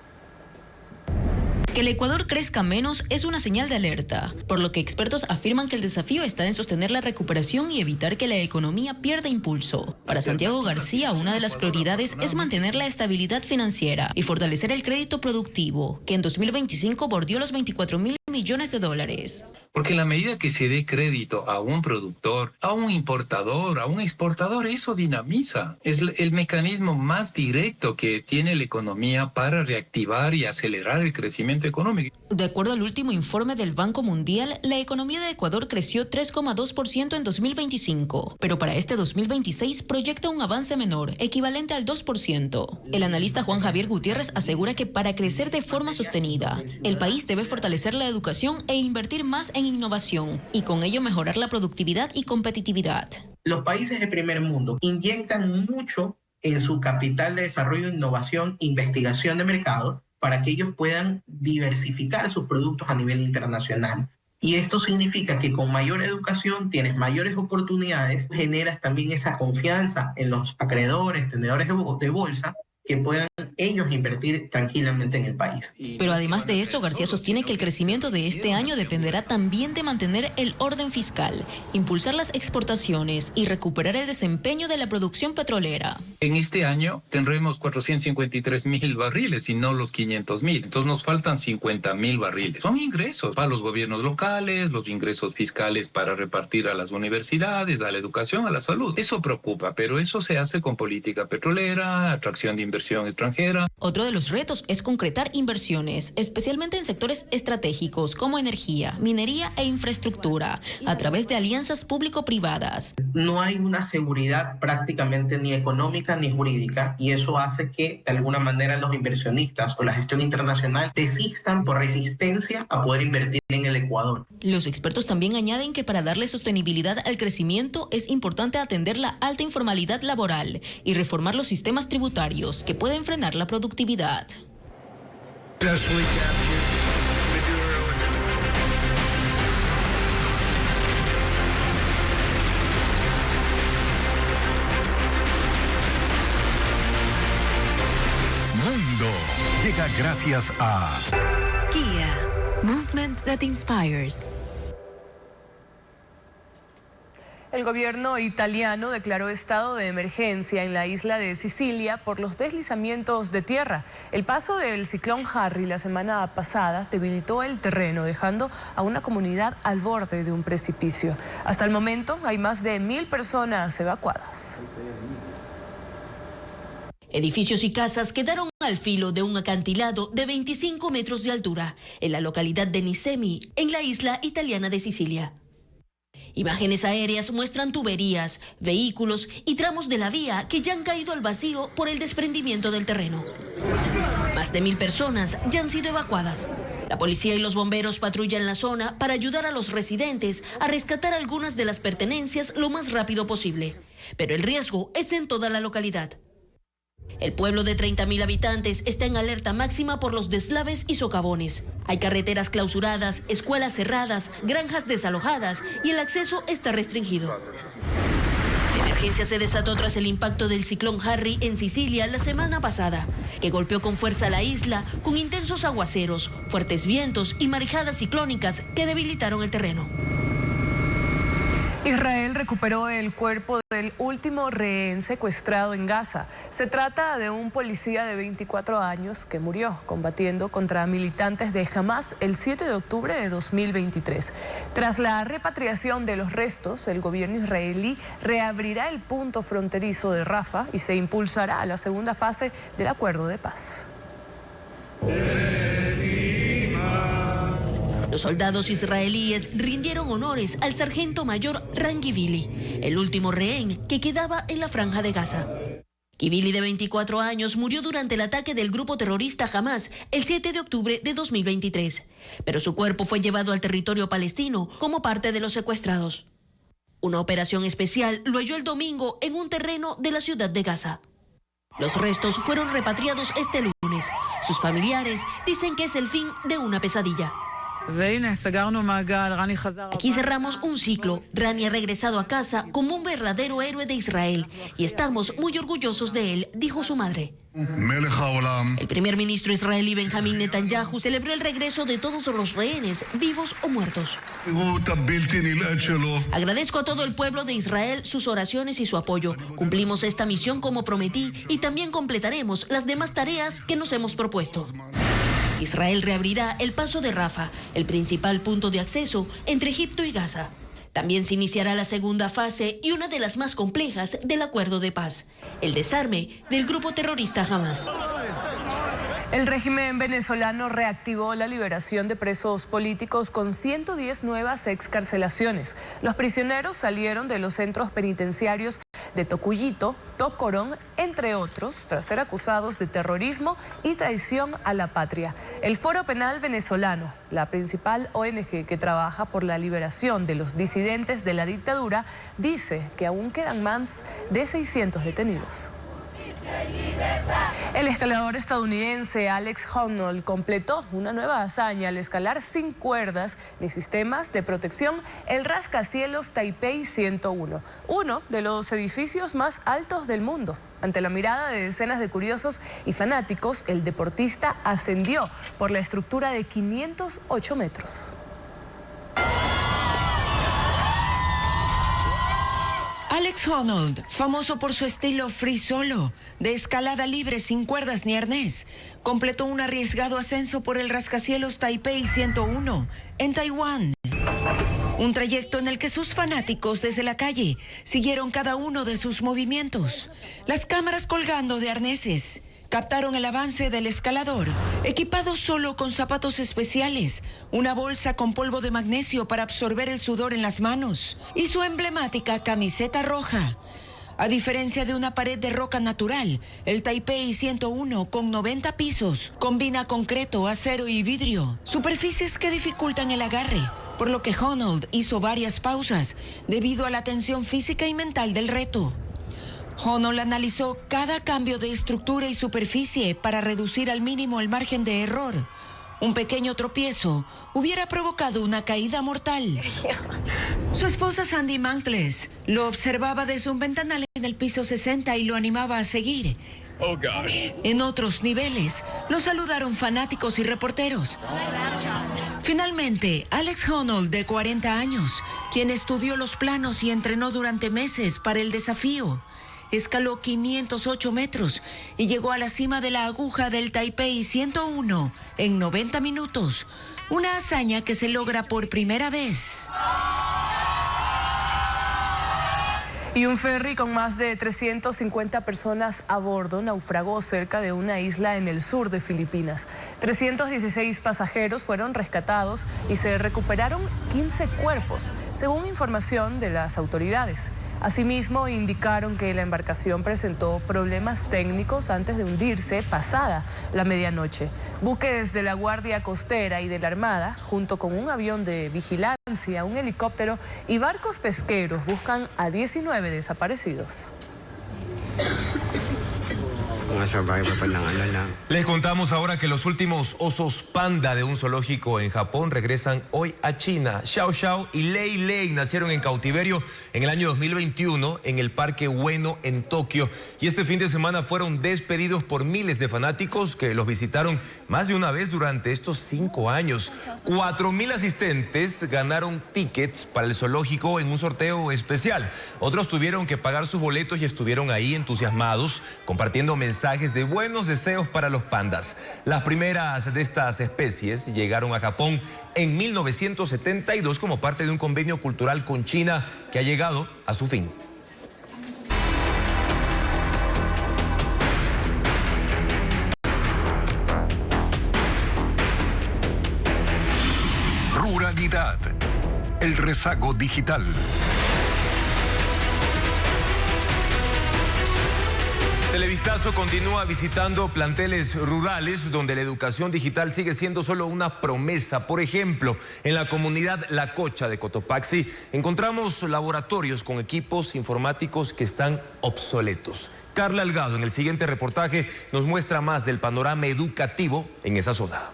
Que el Ecuador crezca menos es una señal de alerta, por lo que expertos afirman que el desafío está en sostener la recuperación y evitar que la economía pierda impulso. Para Santiago García, una de las prioridades es mantener la estabilidad financiera y fortalecer el crédito productivo, que en 2025 bordeó los 24.000 millones de dólares.
Porque en la medida que se dé crédito a un productor, a un importador, a un exportador, eso dinamiza. Es el mecanismo más directo que tiene la economía para reactivar y acelerar el crecimiento económico.
De acuerdo al último informe del Banco Mundial, la economía de Ecuador creció 3,2% en 2025, pero para este 2026 proyecta un avance menor, equivalente al 2%. El analista Juan Javier Gutiérrez asegura que para crecer de forma sostenida, el país debe fortalecer la educación e invertir más en innovación y con ello mejorar la productividad y competitividad.
Los países de primer mundo inyectan mucho en su capital de desarrollo, innovación, investigación de mercado para que ellos puedan diversificar sus productos a nivel internacional. Y esto significa que con mayor educación tienes mayores oportunidades, generas también esa confianza en los acreedores, tenedores de bolsa, que puedan ellos invertir tranquilamente en el país.
Pero además de eso, García sostiene que el crecimiento de este año dependerá también de mantener el orden fiscal, impulsar las exportaciones y recuperar el desempeño de la producción petrolera.
En este año tendremos 453.000 barriles y no los 500.000. Entonces nos faltan 50.000 barriles. Son ingresos para los gobiernos locales, los ingresos fiscales para repartir a las universidades, a la educación, a la salud. Eso preocupa, pero eso se hace con política petrolera, atracción de inversión extranjera.
Otro de los retos es concretar inversiones, especialmente en sectores estratégicos como energía, minería e infraestructura, a través de alianzas público-privadas.
No hay una seguridad prácticamente ni económica ni jurídica, y eso hace que de alguna manera los inversionistas o la gestión internacional desistan por resistencia a poder invertir en el Ecuador.
Los expertos también añaden que para darle sostenibilidad al crecimiento es importante atender la alta informalidad laboral y reformar los sistemas tributarios que pueden frenar la productividad.
Mundo llega gracias a
Kia, movement that inspires.
El gobierno italiano declaró estado de emergencia en la isla de Sicilia por los deslizamientos de tierra. El paso del ciclón Harry la semana pasada debilitó el terreno, dejando a una comunidad al borde de un precipicio. Hasta el momento hay más de 1.000 personas evacuadas.
Edificios y casas quedaron al filo de un acantilado de 25 metros de altura en la localidad de Nicemi, en la isla italiana de Sicilia. Imágenes aéreas muestran tuberías, vehículos y tramos de la vía que ya han caído al vacío por el desprendimiento del terreno. Más de 1.000 personas ya han sido evacuadas. La policía y los bomberos patrullan la zona para ayudar a los residentes a rescatar algunas de las pertenencias lo más rápido posible. Pero el riesgo es en toda la localidad. El pueblo de 30.000 habitantes está en alerta máxima por los deslaves y socavones. Hay carreteras clausuradas, escuelas cerradas, granjas desalojadas y el acceso está restringido. La emergencia se desató tras el impacto del ciclón Harry en Sicilia la semana pasada, que golpeó con fuerza la isla con intensos aguaceros, fuertes vientos y marejadas ciclónicas que debilitaron el terreno.
Israel recuperó el cuerpo del último rehén secuestrado en Gaza. Se trata de un policía de 24 años que murió combatiendo contra militantes de Hamas el 7 de octubre de 2023. Tras la repatriación de los restos, el gobierno israelí reabrirá el punto fronterizo de Rafah y se impulsará a la segunda fase del acuerdo de paz.
Los soldados israelíes rindieron honores al sargento mayor Ran Givili, el último rehén que quedaba en la franja de Gaza. Givili, de 24 años, murió durante el ataque del grupo terrorista Hamas el 7 de octubre de 2023, pero su cuerpo fue llevado al territorio palestino como parte de los secuestrados. Una operación especial lo halló el domingo en un terreno de la ciudad de Gaza. Los restos fueron repatriados este lunes. Sus familiares dicen que es el fin de una pesadilla. Aquí cerramos un ciclo. Rani ha regresado a casa como un verdadero héroe de Israel y estamos muy orgullosos de él, dijo su madre. El primer ministro israelí Benjamín Netanyahu celebró el regreso de todos los rehenes, vivos o muertos. Agradezco a todo el pueblo de Israel sus oraciones y su apoyo. Cumplimos esta misión como prometí y también completaremos las demás tareas que nos hemos propuesto. Israel reabrirá el paso de Rafah, el principal punto de acceso entre Egipto y Gaza. También se iniciará la segunda fase y una de las más complejas del acuerdo de paz, el desarme del grupo terrorista Hamas.
El régimen venezolano reactivó la liberación de presos políticos con 110 nuevas excarcelaciones. Los prisioneros salieron de los centros penitenciarios de Tocuyito, Tocorón, entre otros, tras ser acusados de terrorismo y traición a la patria. El Foro Penal Venezolano, la principal ONG que trabaja por la liberación de los disidentes de la dictadura, dice que aún quedan más de 600 detenidos. El escalador estadounidense Alex Honnold completó una nueva hazaña al escalar sin cuerdas ni sistemas de protección el rascacielos Taipei 101, uno de los edificios más altos del mundo. Ante la mirada de decenas de curiosos y fanáticos, el deportista ascendió por la estructura de 508 metros.
Alex Honnold, famoso por su estilo free solo, de escalada libre sin cuerdas ni arnés, completó un arriesgado ascenso por el rascacielos Taipei 101, en Taiwán. Un trayecto en el que sus fanáticos desde la calle siguieron cada uno de sus movimientos. Las cámaras colgando de arneses captaron el avance del escalador, equipado solo con zapatos especiales, una bolsa con polvo de magnesio para absorber el sudor en las manos y su emblemática camiseta roja. A diferencia de una pared de roca natural, el Taipei 101 con 90 pisos combina concreto, acero y vidrio, superficies que dificultan el agarre, por lo que Honnold hizo varias pausas debido a la tensión física y mental del reto. Honnold analizó cada cambio de estructura y superficie para reducir al mínimo el margen de error. Un pequeño tropiezo hubiera provocado una caída mortal. Su esposa Sandy Mantles lo observaba desde un ventanal en el piso 60 y lo animaba a seguir. Oh, gosh. En otros niveles, lo saludaron fanáticos y reporteros. Finalmente, Alex Honnold, de 40 años, quien estudió los planos y entrenó durante meses para el desafío, escaló 508 metros y llegó a la cima de la aguja del Taipei 101 en 90 minutos, una hazaña que se logra por primera vez.
Y un ferry con más de 350 personas a bordo naufragó cerca de una isla en el sur de Filipinas. 316 pasajeros fueron rescatados y se recuperaron 15 cuerpos, según información de las autoridades. Asimismo, indicaron que la embarcación presentó problemas técnicos antes de hundirse pasada la medianoche. Buques de la Guardia Costera y de la Armada, junto con un avión de vigilancia, un helicóptero y barcos pesqueros, buscan a 19 desaparecidos.
Les contamos ahora que los últimos osos panda de un zoológico en Japón regresan hoy a China. Xiao Xiao y Lei Lei nacieron en cautiverio en el año 2021 en el Parque Ueno en Tokio y este fin de semana fueron despedidos por miles de fanáticos que los visitaron más de una vez durante estos 5 años. 4,000 asistentes ganaron tickets para el zoológico en un sorteo especial. Otros tuvieron que pagar sus boletos y estuvieron ahí entusiasmados, compartiendo mensajes de buenos deseos para los pandas. Las primeras de estas especies llegaron a Japón en 1972 como parte de un convenio cultural con China que ha llegado a su fin.
Ruralidad, el rezago digital.
Televistazo continúa visitando planteles rurales donde la educación digital sigue siendo solo una promesa. Por ejemplo, en la comunidad La Cocha de Cotopaxi encontramos laboratorios con equipos informáticos que están obsoletos. Carla Algado en el siguiente reportaje nos muestra más del panorama educativo en esa zona.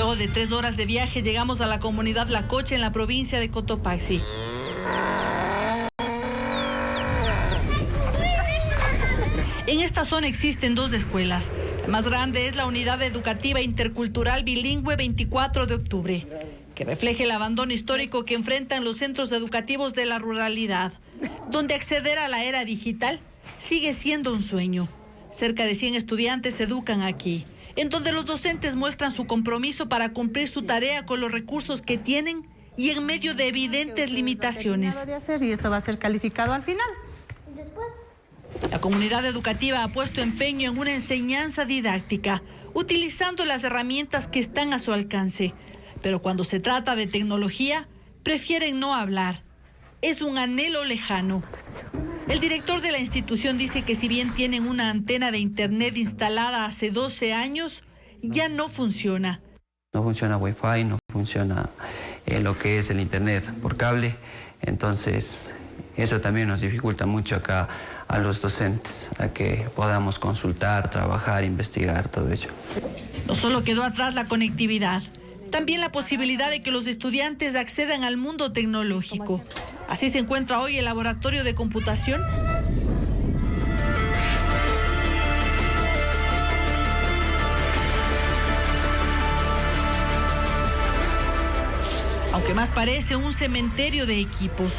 Luego de 3 horas de viaje llegamos a la comunidad Lacoche en la provincia de Cotopaxi. En esta zona existen 2 escuelas. La más grande es la Unidad Educativa Intercultural Bilingüe 24 de octubre, que refleja el abandono histórico que enfrentan los centros educativos de la ruralidad, donde acceder a la era digital sigue siendo un sueño. Cerca de 100 estudiantes se educan aquí, en donde los docentes muestran su compromiso para cumplir su tarea con los recursos que tienen y en medio de evidentes limitaciones.
Y esto va a ser calificado al final. ¿Y después?
La comunidad educativa ha puesto empeño en una enseñanza didáctica, utilizando las herramientas que están a su alcance. Pero cuando se trata de tecnología, prefieren no hablar. Es un anhelo lejano. El director de la institución dice que si bien tienen una antena de internet instalada hace 12 años, ya no funciona.
No funciona Wi-Fi, no funciona lo que es el internet por cable, entonces eso también nos dificulta mucho acá a los docentes, a que podamos consultar, trabajar, investigar, todo ello.
No solo quedó atrás la conectividad, también la posibilidad de que los estudiantes accedan al mundo tecnológico. Así se encuentra hoy el laboratorio de computación, aunque más parece un cementerio de equipos,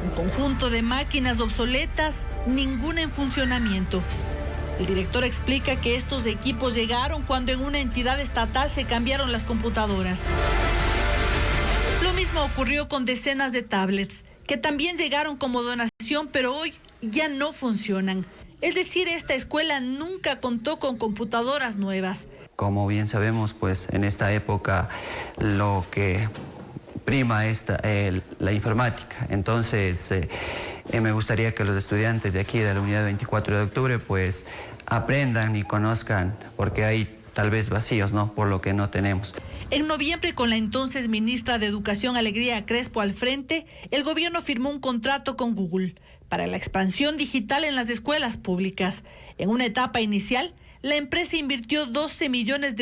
un conjunto de máquinas obsoletas, ninguna en funcionamiento. El director explica que estos equipos llegaron cuando en una entidad estatal se cambiaron las computadoras. Lo mismo ocurrió con decenas de tablets, que también llegaron como donación, pero hoy ya no funcionan. Es decir, esta escuela nunca contó con computadoras nuevas.
Como bien sabemos, pues en esta época lo que prima es la informática. Entonces, me gustaría que los estudiantes de aquí, de la Unidad 24 de octubre, pues aprendan y conozcan, porque hay tal vez vacíos, ¿no? Por lo que no tenemos.
En noviembre, con la entonces ministra de Educación, Alegría Crespo, al frente, el gobierno firmó un contrato con Google para la expansión digital en las escuelas públicas. En una etapa inicial, la empresa invirtió $12 millones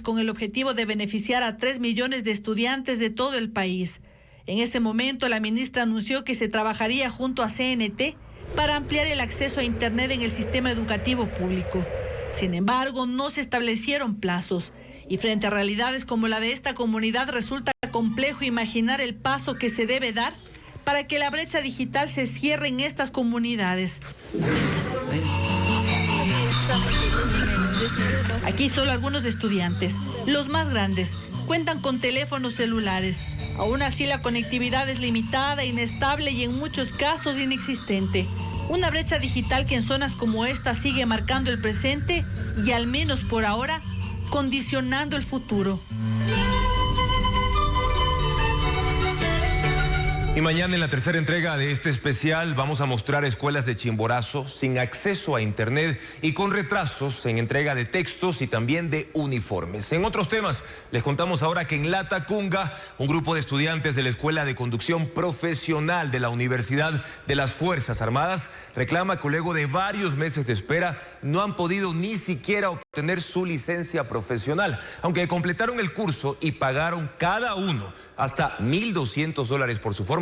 con el objetivo de beneficiar a 3 millones de estudiantes de todo el país. En ese momento, la ministra anunció que se trabajaría junto a CNT para ampliar el acceso a Internet en el sistema educativo público. Sin embargo, no se establecieron plazos, y frente a realidades como la de esta comunidad resulta complejo imaginar el paso que se debe dar para que la brecha digital se cierre en estas comunidades. Aquí solo algunos estudiantes, los más grandes, cuentan con teléfonos celulares. Aún así, la conectividad es limitada, inestable y en muchos casos inexistente. Una brecha digital que en zonas como esta sigue marcando el presente y, al menos por ahora, condicionando el futuro.
Y mañana, en la tercera entrega de este especial, vamos a mostrar escuelas de Chimborazo sin acceso a internet y con retrasos en entrega de textos y también de uniformes. En otros temas, les contamos ahora que en Latacunga, un grupo de estudiantes de la Escuela de Conducción Profesional de la Universidad de las Fuerzas Armadas reclama que luego de varios meses de espera no han podido ni siquiera obtener su licencia profesional. Aunque completaron el curso y pagaron cada uno hasta $1,200 por su formación,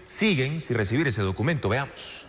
siguen sin recibir ese documento. Veamos.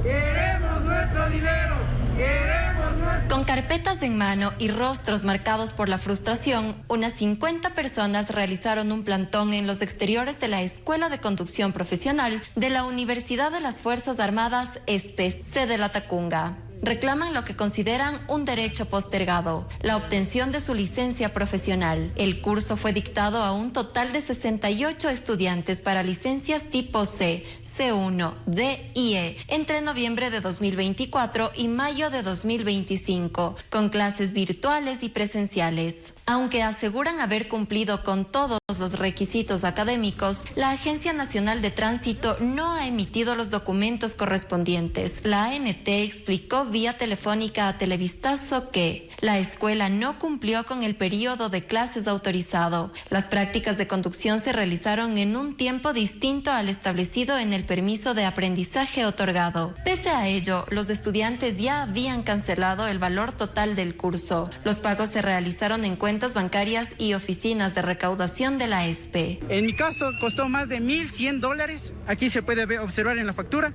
¡Queremos nuestro dinero! ¡Queremos nuestro...
Con carpetas en mano y rostros marcados por la frustración, unas 50 personas realizaron un plantón en los exteriores de la Escuela de Conducción Profesional de la Universidad de las Fuerzas Armadas, ESPES, sede Latacunga. Reclaman lo que consideran un derecho postergado, la obtención de su licencia profesional. El curso fue dictado a un total de 68 estudiantes para licencias tipo C, C1, D y E entre noviembre de 2024 y mayo de 2025, con clases virtuales y presenciales. Aunque aseguran haber cumplido con todos los requisitos académicos, la Agencia Nacional de Tránsito no ha emitido los documentos correspondientes. La ANT explicó vía telefónica a Televistazo que la escuela no cumplió con el periodo de clases autorizado. Las prácticas de conducción se realizaron en un tiempo distinto al establecido en el permiso de aprendizaje otorgado. Pese a ello, los estudiantes ya habían cancelado el valor total del curso. Los pagos se realizaron en cuenta cuentas bancarias y oficinas de recaudación de la ESPE.
En mi caso costó más de $1,100. Aquí se puede observar en la factura.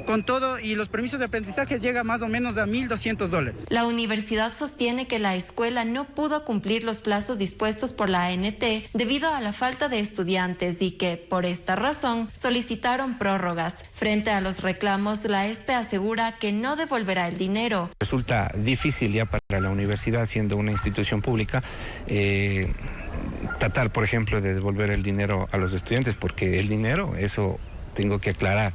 Con todo y los permisos de aprendizaje llega más o menos a $1,200.
La universidad sostiene que la escuela no pudo cumplir los plazos dispuestos por la ANT debido a la falta de estudiantes y que, por esta razón, solicitaron prórrogas. Frente a los reclamos, la ESPE asegura que no devolverá el dinero.
Resulta difícil ya para la universidad, siendo una institución pública, tratar, por ejemplo, de devolver el dinero a los estudiantes, porque el dinero, eso tengo que aclarar,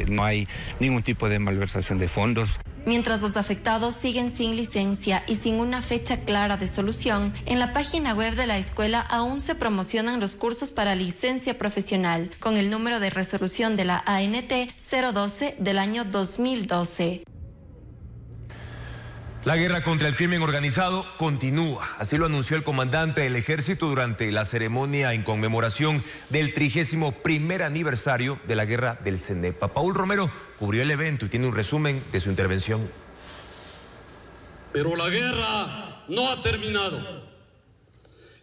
no hay ningún tipo de malversación de fondos.
Mientras los afectados siguen sin licencia y sin una fecha clara de solución, en la página web de la escuela aún se promocionan los cursos para licencia profesional, con el número de resolución de la ANT 012 del año 2012.
La guerra contra el crimen organizado continúa, así lo anunció el comandante del ejército durante la ceremonia en conmemoración del 31º aniversario de la guerra del CENEPA. Paul Romero cubrió el evento y tiene un resumen de su intervención.
Pero la guerra no ha terminado.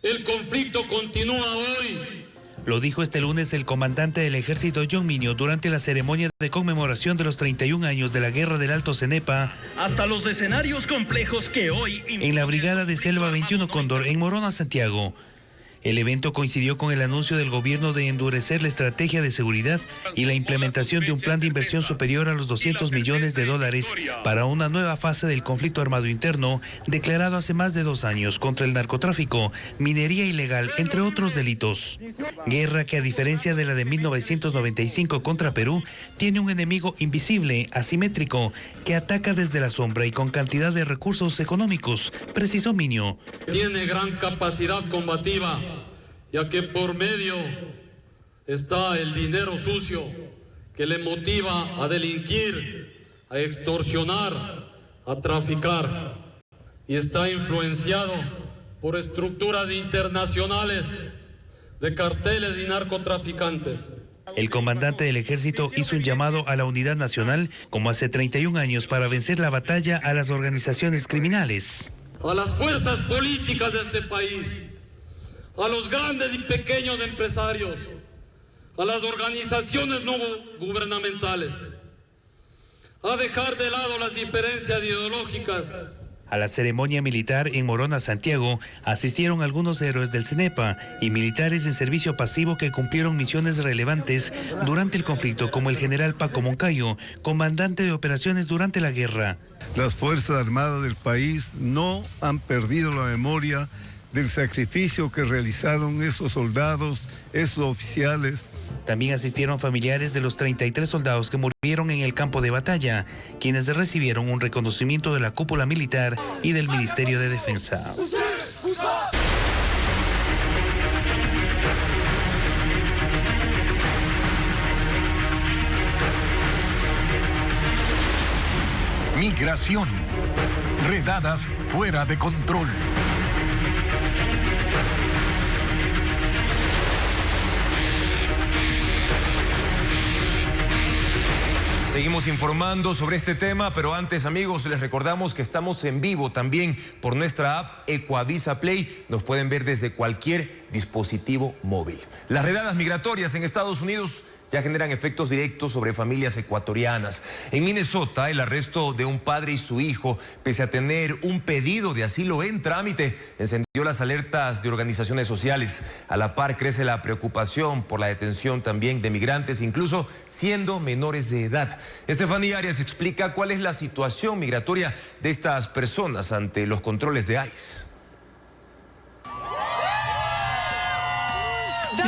El conflicto continúa hoy.
Lo dijo este lunes el comandante del ejército John Minio durante la ceremonia de conmemoración de los 31 años de la guerra del Alto Cenepa.
Hasta los escenarios complejos que hoy...
En la brigada de Selva 21 Cóndor en Morona, Santiago. El evento coincidió con el anuncio del gobierno de endurecer la estrategia de seguridad y la implementación de un plan de inversión superior a los $200 millones para una nueva fase del conflicto armado interno declarado hace más de 2 años contra el narcotráfico, minería ilegal, entre otros delitos. Guerra que, a diferencia de la de 1995 contra Perú, tiene un enemigo invisible, asimétrico, que ataca desde la sombra y con cantidad de recursos económicos, precisó Minio.
Tiene gran capacidad combativa, ya que por medio está el dinero sucio que le motiva a delinquir, a extorsionar, a traficar, y está influenciado por estructuras internacionales de carteles y narcotraficantes.
El comandante del ejército hizo un llamado a la unidad nacional, como hace 31 años, para vencer la batalla a las organizaciones criminales.
A las fuerzas políticas de este país, a los grandes y pequeños empresarios, a las organizaciones no gubernamentales, a dejar de lado las diferencias ideológicas.
A la ceremonia militar en Morona, Santiago, asistieron algunos héroes del CENEPA y militares en servicio pasivo que cumplieron misiones relevantes durante el conflicto, como el general Paco Moncayo, comandante de operaciones durante la guerra.
Las Fuerzas Armadas del país no han perdido la memoria del sacrificio que realizaron esos soldados, esos oficiales.
También asistieron familiares de los 33 soldados que murieron en el campo de batalla, quienes recibieron un reconocimiento de la cúpula militar y del Ministerio de Defensa.
Migración. Redadas fuera de control.
Seguimos informando sobre este tema, pero antes, amigos, les recordamos que estamos en vivo también por nuestra app Ecuavisa Play. Nos pueden ver desde cualquier dispositivo móvil. Las redadas migratorias en Estados Unidos ya generan efectos directos sobre familias ecuatorianas. En Minnesota, el arresto de un padre y su hijo, pese a tener un pedido de asilo en trámite, encendió las alertas de organizaciones sociales. A la par crece la preocupación por la detención también de migrantes, incluso siendo menores de edad. Estefanía Arias explica cuál es la situación migratoria de estas personas ante los controles de ICE.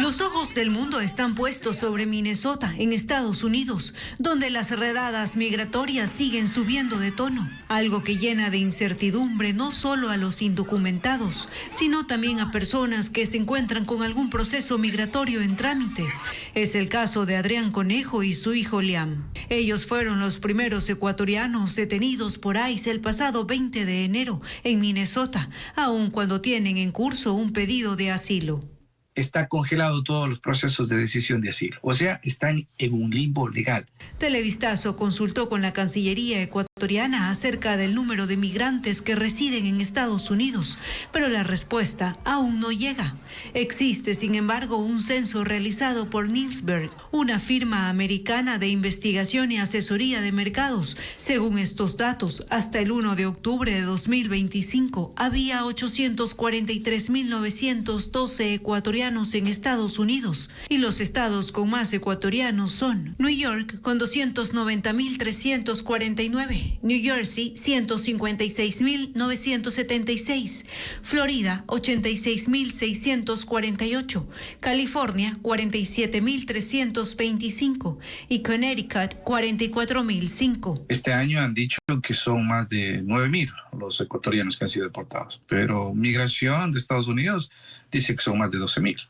Los ojos del mundo están puestos sobre Minnesota, en Estados Unidos, donde las redadas migratorias siguen subiendo de tono, algo que llena de incertidumbre no solo a los indocumentados, sino también a personas que se encuentran con algún proceso migratorio en trámite. Es el caso de Adrián Conejo y su hijo Liam. Ellos fueron los primeros ecuatorianos detenidos por ICE el pasado 20 de enero en Minnesota, aun cuando tienen en curso un pedido de asilo.
Está congelado todos los procesos de decisión de asilo. O sea, están en un limbo legal.
Televistazo consultó con la Cancillería ecuatoriana ecuatoriana acerca del número de migrantes que residen en Estados Unidos, pero la respuesta aún no llega. Existe, sin embargo, un censo realizado por Nielsberg, una firma americana de investigación y asesoría de mercados. Según estos datos, hasta el 1 de octubre de 2025 había 843.912 ecuatorianos en Estados Unidos, y los estados con más ecuatorianos son New York con 290.349, New Jersey 156.976, Florida 86.648, California 47.325 y Connecticut 44.005.
Este año han dicho que son más de 9.000 los ecuatorianos que han sido deportados, pero Migración de Estados Unidos dice que son más de 12.000.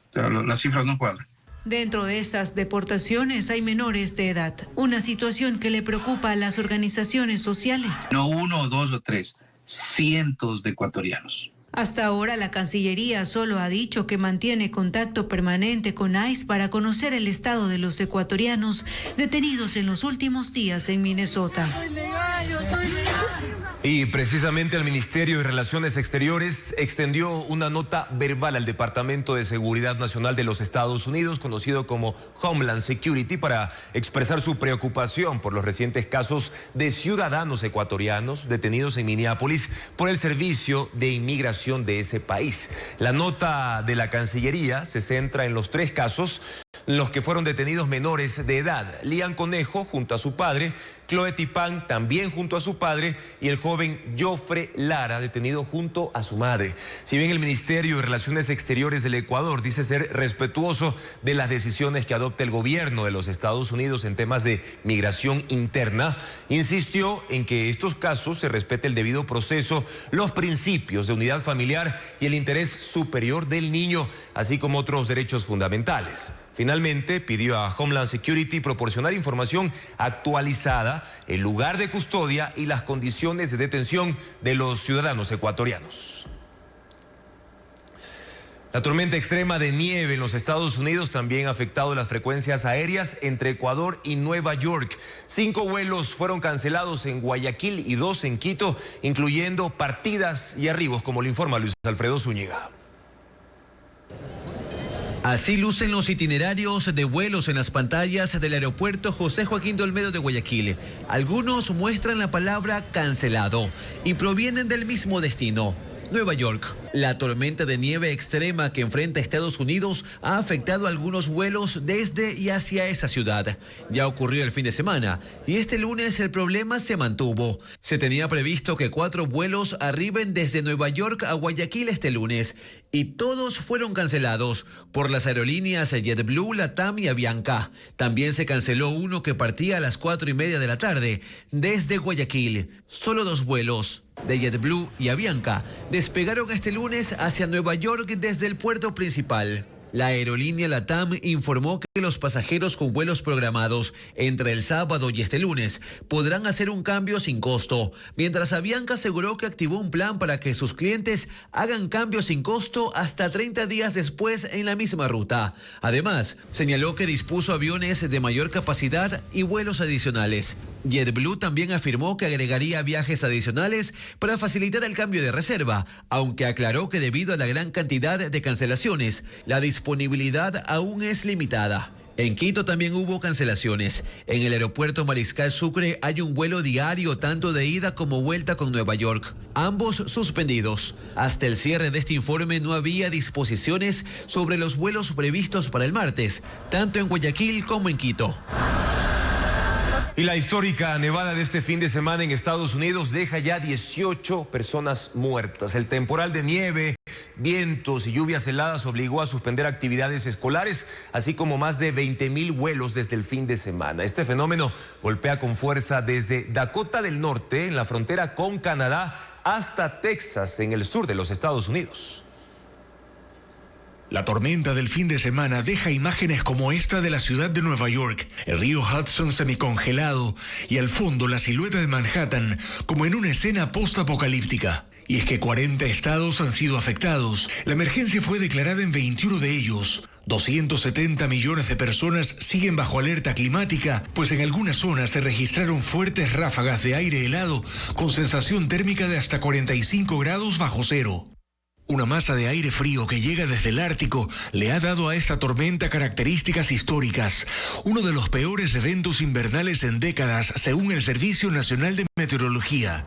O sea, las cifras no cuadran.
Dentro de estas deportaciones hay menores de edad, una situación que le preocupa a las organizaciones sociales.
No 1, 2 o 3, cientos de ecuatorianos.
Hasta ahora la Cancillería solo ha dicho que mantiene contacto permanente con ICE para conocer el estado de los ecuatorianos detenidos en los últimos días en Minnesota.
Y precisamente el Ministerio de Relaciones Exteriores extendió una nota verbal al Departamento de Seguridad Nacional de los Estados Unidos, conocido como Homeland Security, para expresar su preocupación por los recientes casos de ciudadanos ecuatorianos detenidos en Minneapolis por el Servicio de Inmigración de ese país. La nota de la Cancillería se centra en los 3 casos en los que fueron detenidos menores de edad: Lian Conejo junto a su padre, Chloe Tipán también junto a su padre y el joven Jofre Lara detenido junto a su madre. Si bien el Ministerio de Relaciones Exteriores del Ecuador dice ser respetuoso de las decisiones que adopta el gobierno de los Estados Unidos en temas de migración interna, insistió en que estos casos se respete el debido proceso, los principios de unidad familiar y el interés superior del niño, así como otros derechos fundamentales. Finalmente, pidió a Homeland Security proporcionar información actualizada, el lugar de custodia y las condiciones de detención de los ciudadanos ecuatorianos. La tormenta extrema de nieve en los Estados Unidos también ha afectado las frecuencias aéreas entre Ecuador y Nueva York. 5 vuelos fueron cancelados en Guayaquil y 2 en Quito, incluyendo partidas y arribos, como lo informa Luis Alfredo Zúñiga.
Así lucen los itinerarios de vuelos en las pantallas del aeropuerto José Joaquín de Olmedo de Guayaquil. Algunos muestran la palabra cancelado y provienen del mismo destino, Nueva York. La tormenta de nieve extrema que enfrenta Estados Unidos ha afectado algunos vuelos desde y hacia esa ciudad. Ya ocurrió el fin de semana y este lunes el problema se mantuvo. Se tenía previsto que 4 vuelos arriben desde Nueva York a Guayaquil este lunes y todos fueron cancelados por las aerolíneas JetBlue, LATAM y Avianca. También se canceló uno que partía a las 4:30 de la tarde desde Guayaquil. Solo 2 vuelos de JetBlue y Avianca despegaron este lunes hacia Nueva York desde el puerto principal. La aerolínea LATAM informó que los pasajeros con vuelos programados entre el sábado y este lunes podrán hacer un cambio sin costo, mientras Avianca aseguró que activó un plan para que sus clientes hagan cambios sin costo hasta 30 días después en la misma ruta. Además, señaló que dispuso aviones de mayor capacidad y vuelos adicionales. JetBlue también afirmó que agregaría viajes adicionales para facilitar el cambio de reserva, aunque aclaró que debido a la gran cantidad de cancelaciones, la disponibilidad aún es limitada. En Quito también hubo cancelaciones. En el aeropuerto Mariscal Sucre hay un vuelo diario tanto de ida como vuelta con Nueva York, ambos suspendidos. Hasta el cierre de este informe no había disposiciones sobre los vuelos previstos para el martes, tanto en Guayaquil como en Quito.
Y la histórica nevada de este fin de semana en Estados Unidos deja ya 18 personas muertas. El temporal de nieve, vientos y lluvias heladas obligó a suspender actividades escolares, así como más de 20.000 vuelos desde el fin de semana. Este fenómeno golpea con fuerza desde Dakota del Norte, en la frontera con Canadá, hasta Texas, en el sur de los Estados Unidos.
La tormenta del fin de semana deja imágenes como esta de la ciudad de Nueva York, el río Hudson semicongelado y al fondo la silueta de Manhattan como en una escena post-apocalíptica. Y es que 40 estados han sido afectados. La emergencia fue declarada en 21 de ellos. 270 millones de personas siguen bajo alerta climática, pues en algunas zonas se registraron fuertes ráfagas de aire helado con sensación térmica de hasta 45 grados bajo cero. Una masa de aire frío que llega desde el Ártico le ha dado a esta tormenta características históricas, uno de los peores eventos invernales en décadas, según el Servicio Nacional de Meteorología.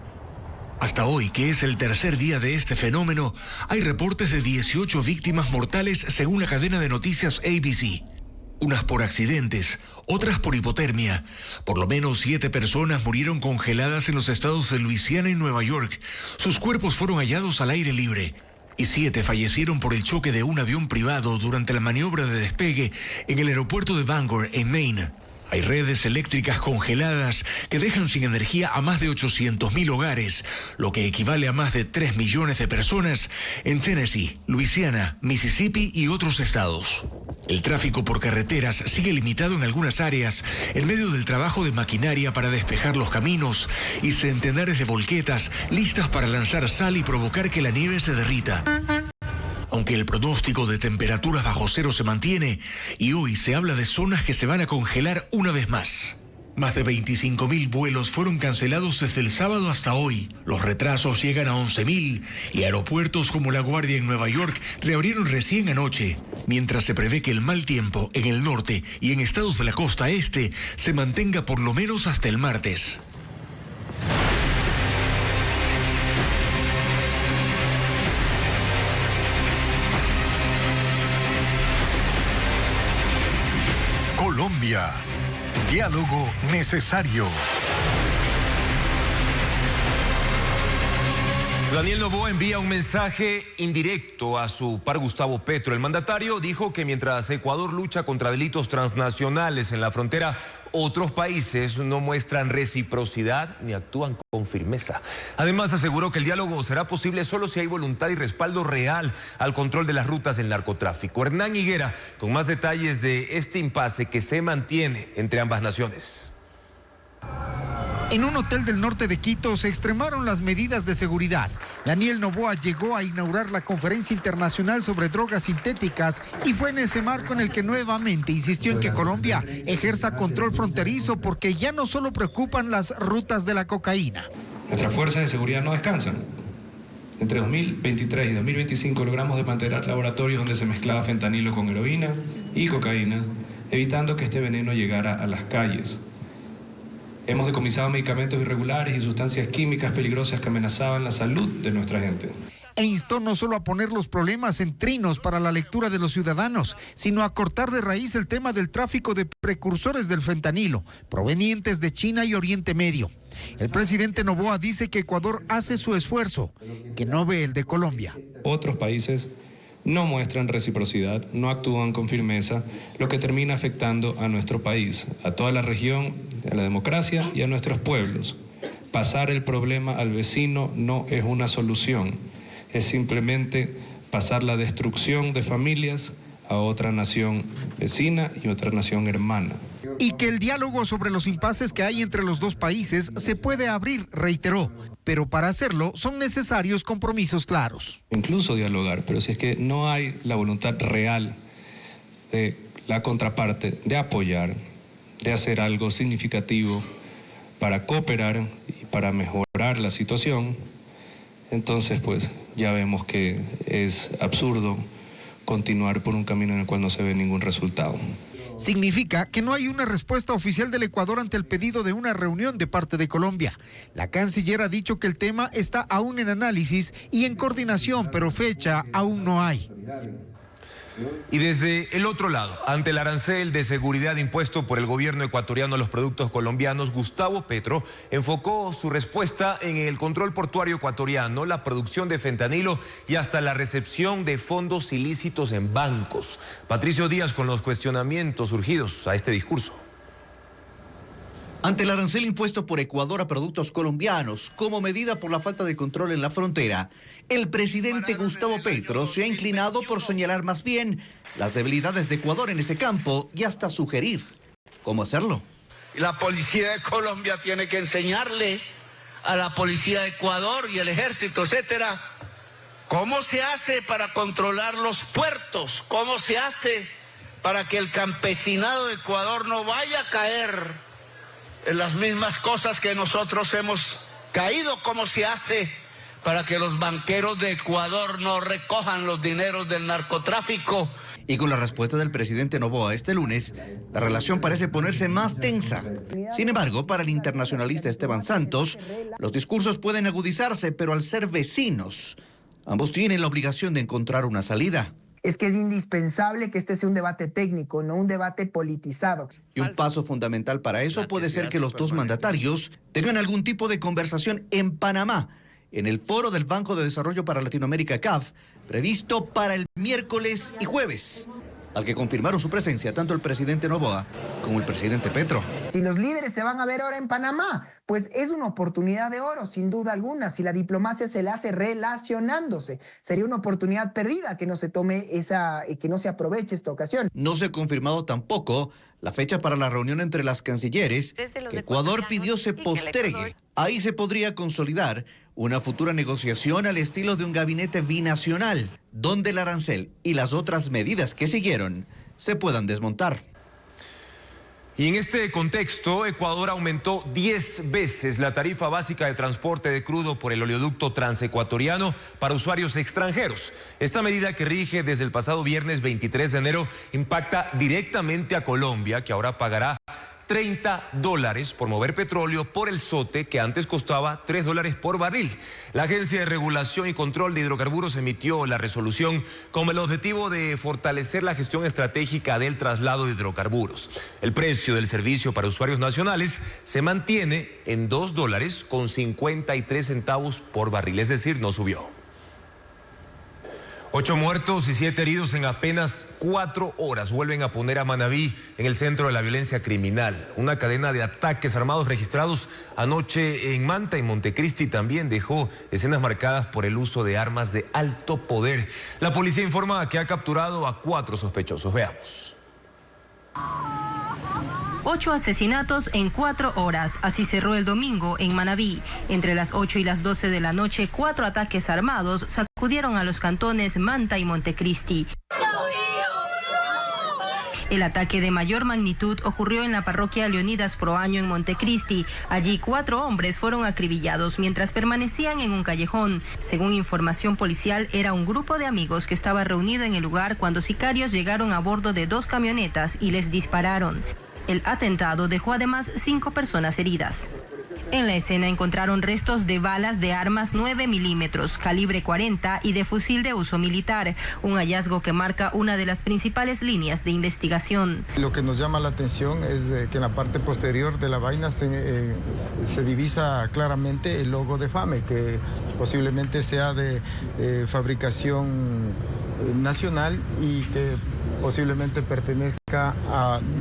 Hasta hoy, que es el tercer día de este fenómeno, hay reportes de 18 víctimas mortales según la cadena de noticias ABC. Unas por accidentes, otras por hipotermia. Por lo menos 7 personas murieron congeladas en los estados de Luisiana y Nueva York. Sus cuerpos fueron hallados al aire libre. Y 7 fallecieron por el choque de un avión privado durante la maniobra de despegue en el aeropuerto de Bangor, en Maine. Hay redes eléctricas congeladas que dejan sin energía a más de 800.000 hogares, lo que equivale a más de 3 millones de personas en Tennessee, Luisiana, Mississippi y otros estados. El tráfico por carreteras sigue limitado en algunas áreas en medio del trabajo de maquinaria para despejar los caminos y centenares de volquetas listas para lanzar sal y provocar que la nieve se derrita. Aunque el pronóstico de temperaturas bajo cero se mantiene y hoy se habla de zonas que se van a congelar una vez más. Más de 25.000 vuelos fueron cancelados desde el sábado hasta hoy. Los retrasos llegan a 11.000 y aeropuertos como LaGuardia en Nueva York reabrieron recién anoche, mientras se prevé que el mal tiempo en el norte y en estados de la costa este se mantenga por lo menos hasta el martes.
Colombia. Diálogo necesario.
Daniel Noboa envía un mensaje indirecto a su par Gustavo Petro. El mandatario dijo que mientras Ecuador lucha contra delitos transnacionales en la frontera, otros países no muestran reciprocidad ni actúan con firmeza. Además, aseguró que el diálogo será posible solo si hay voluntad y respaldo real al control de las rutas del narcotráfico. Hernán Higuera, con más detalles de este impasse que se mantiene entre ambas naciones.
En un hotel del norte de Quito se extremaron las medidas de seguridad. Daniel Noboa llegó a inaugurar la conferencia internacional sobre drogas sintéticas y fue en ese marco en el que nuevamente insistió en que Colombia ejerza control fronterizo porque ya no solo preocupan las rutas de la cocaína.
Nuestras fuerzas de seguridad no descansan. Entre 2023 y 2025 logramos desmantelar laboratorios donde se mezclaba fentanilo con heroína y cocaína, evitando que este veneno llegara a las calles. Hemos decomisado medicamentos irregulares y sustancias químicas peligrosas que amenazaban la salud de nuestra gente.
E instó no solo a poner los problemas en trinos para la lectura de los ciudadanos, sino a cortar de raíz el tema del tráfico de precursores del fentanilo, provenientes de China y Oriente Medio. El presidente Noboa dice que Ecuador hace su esfuerzo, que no ve el de Colombia.
Otros países no muestran reciprocidad, no actúan con firmeza, lo que termina afectando a nuestro país, a toda la región, a la democracia y a nuestros pueblos. Pasar el problema al vecino no es una solución, es simplemente pasar la destrucción de familias a otra nación vecina y otra nación hermana.
Y que el diálogo sobre los impases que hay entre los dos países se puede abrir, reiteró, pero para hacerlo son necesarios compromisos claros.
Incluso dialogar, pero si es que no hay la voluntad real de la contraparte de apoyar, de hacer algo significativo para cooperar y para mejorar la situación, entonces pues ya vemos que es absurdo continuar por un camino en el cual no se ve ningún resultado.
Significa que no hay una respuesta oficial del Ecuador ante el pedido de una reunión de parte de Colombia. La canciller ha dicho que el tema está aún en análisis y en coordinación, pero fecha aún no hay.
Y desde el otro lado, ante el arancel de seguridad impuesto por el gobierno ecuatoriano a los productos colombianos, Gustavo Petro enfocó su respuesta en el control portuario ecuatoriano, la producción de fentanilo y hasta la recepción de fondos ilícitos en bancos. Patricio Díaz con los cuestionamientos surgidos a este discurso.
Ante el arancel impuesto por Ecuador a productos colombianos como medida por la falta de control en la frontera, el presidente Gustavo Petro se ha inclinado por señalar más bien las debilidades de Ecuador en ese campo y hasta sugerir cómo hacerlo.
La policía de Colombia tiene que enseñarle a la policía de Ecuador y el ejército, etcétera, cómo se hace para controlar los puertos, cómo se hace para que el campesinado de Ecuador no vaya a caer en las mismas cosas que nosotros hemos caído, como se hace para que los banqueros de Ecuador no recojan los dineros del narcotráfico.
Y con la respuesta del presidente Noboa este lunes, la relación parece ponerse más tensa. Sin embargo, para el internacionalista Esteban Santos, los discursos pueden agudizarse, pero al ser vecinos, ambos tienen la obligación de encontrar una salida.
Es que es indispensable que este sea un debate técnico, no un debate politizado.
Y un paso fundamental para eso puede ser que los dos mandatarios tengan algún tipo de conversación en Panamá, en el foro del Banco de Desarrollo para Latinoamérica, CAF, previsto para el miércoles y jueves, al que confirmaron su presencia tanto el presidente Noboa como el presidente Petro.
Si los líderes se van a ver ahora en Panamá, pues es una oportunidad de oro, sin duda alguna. Si la diplomacia se la hace relacionándose, sería una oportunidad perdida que no se tome que no se aproveche esta ocasión.
No se ha confirmado tampoco la fecha para la reunión entre las cancilleres que Ecuador pidió se postergue. Ahí se podría consolidar una futura negociación al estilo de un gabinete binacional, donde el arancel y las otras medidas que siguieron se puedan desmontar.
Y en este contexto, Ecuador aumentó 10 veces la tarifa básica de transporte de crudo por el oleoducto transecuatoriano para usuarios extranjeros. Esta medida, que rige desde el pasado viernes 23 de enero, impacta directamente a Colombia, que ahora pagará $30 por mover petróleo por el SOTE, que antes costaba $3 por barril. La Agencia de Regulación y Control de Hidrocarburos emitió la resolución con el objetivo de fortalecer la gestión estratégica del traslado de hidrocarburos. El precio del servicio para usuarios nacionales se mantiene en $2.53 por barril, es decir, no subió. 8 muertos y 7 heridos en apenas 4 horas vuelven a poner a Manabí en el centro de la violencia criminal. Una cadena de ataques armados registrados anoche en Manta y Montecristi también dejó escenas marcadas por el uso de armas de alto poder. La policía informa que ha capturado a 4 sospechosos. Veamos.
8 asesinatos en 4 horas. Así cerró el domingo en Manabí. Entre las 8 y las 12 de la noche, 4 ataques armados sacudieron a los cantones Manta y Montecristi. El ataque de mayor magnitud ocurrió en la parroquia Leonidas Proaño en Montecristi. Allí 4 hombres fueron acribillados mientras permanecían en un callejón. Según información policial, era un grupo de amigos que estaba reunido en el lugar cuando sicarios llegaron a bordo de 2 camionetas y les dispararon. El atentado dejó además 5 personas heridas. En la escena encontraron restos de balas de armas 9 milímetros, calibre 40 y de fusil de uso militar, un hallazgo que marca una de las principales líneas de investigación.
Lo que nos llama la atención es que en la parte posterior de la vaina se divisa claramente el logo de FAME, que posiblemente sea de fabricación nacional y que posiblemente pertenezca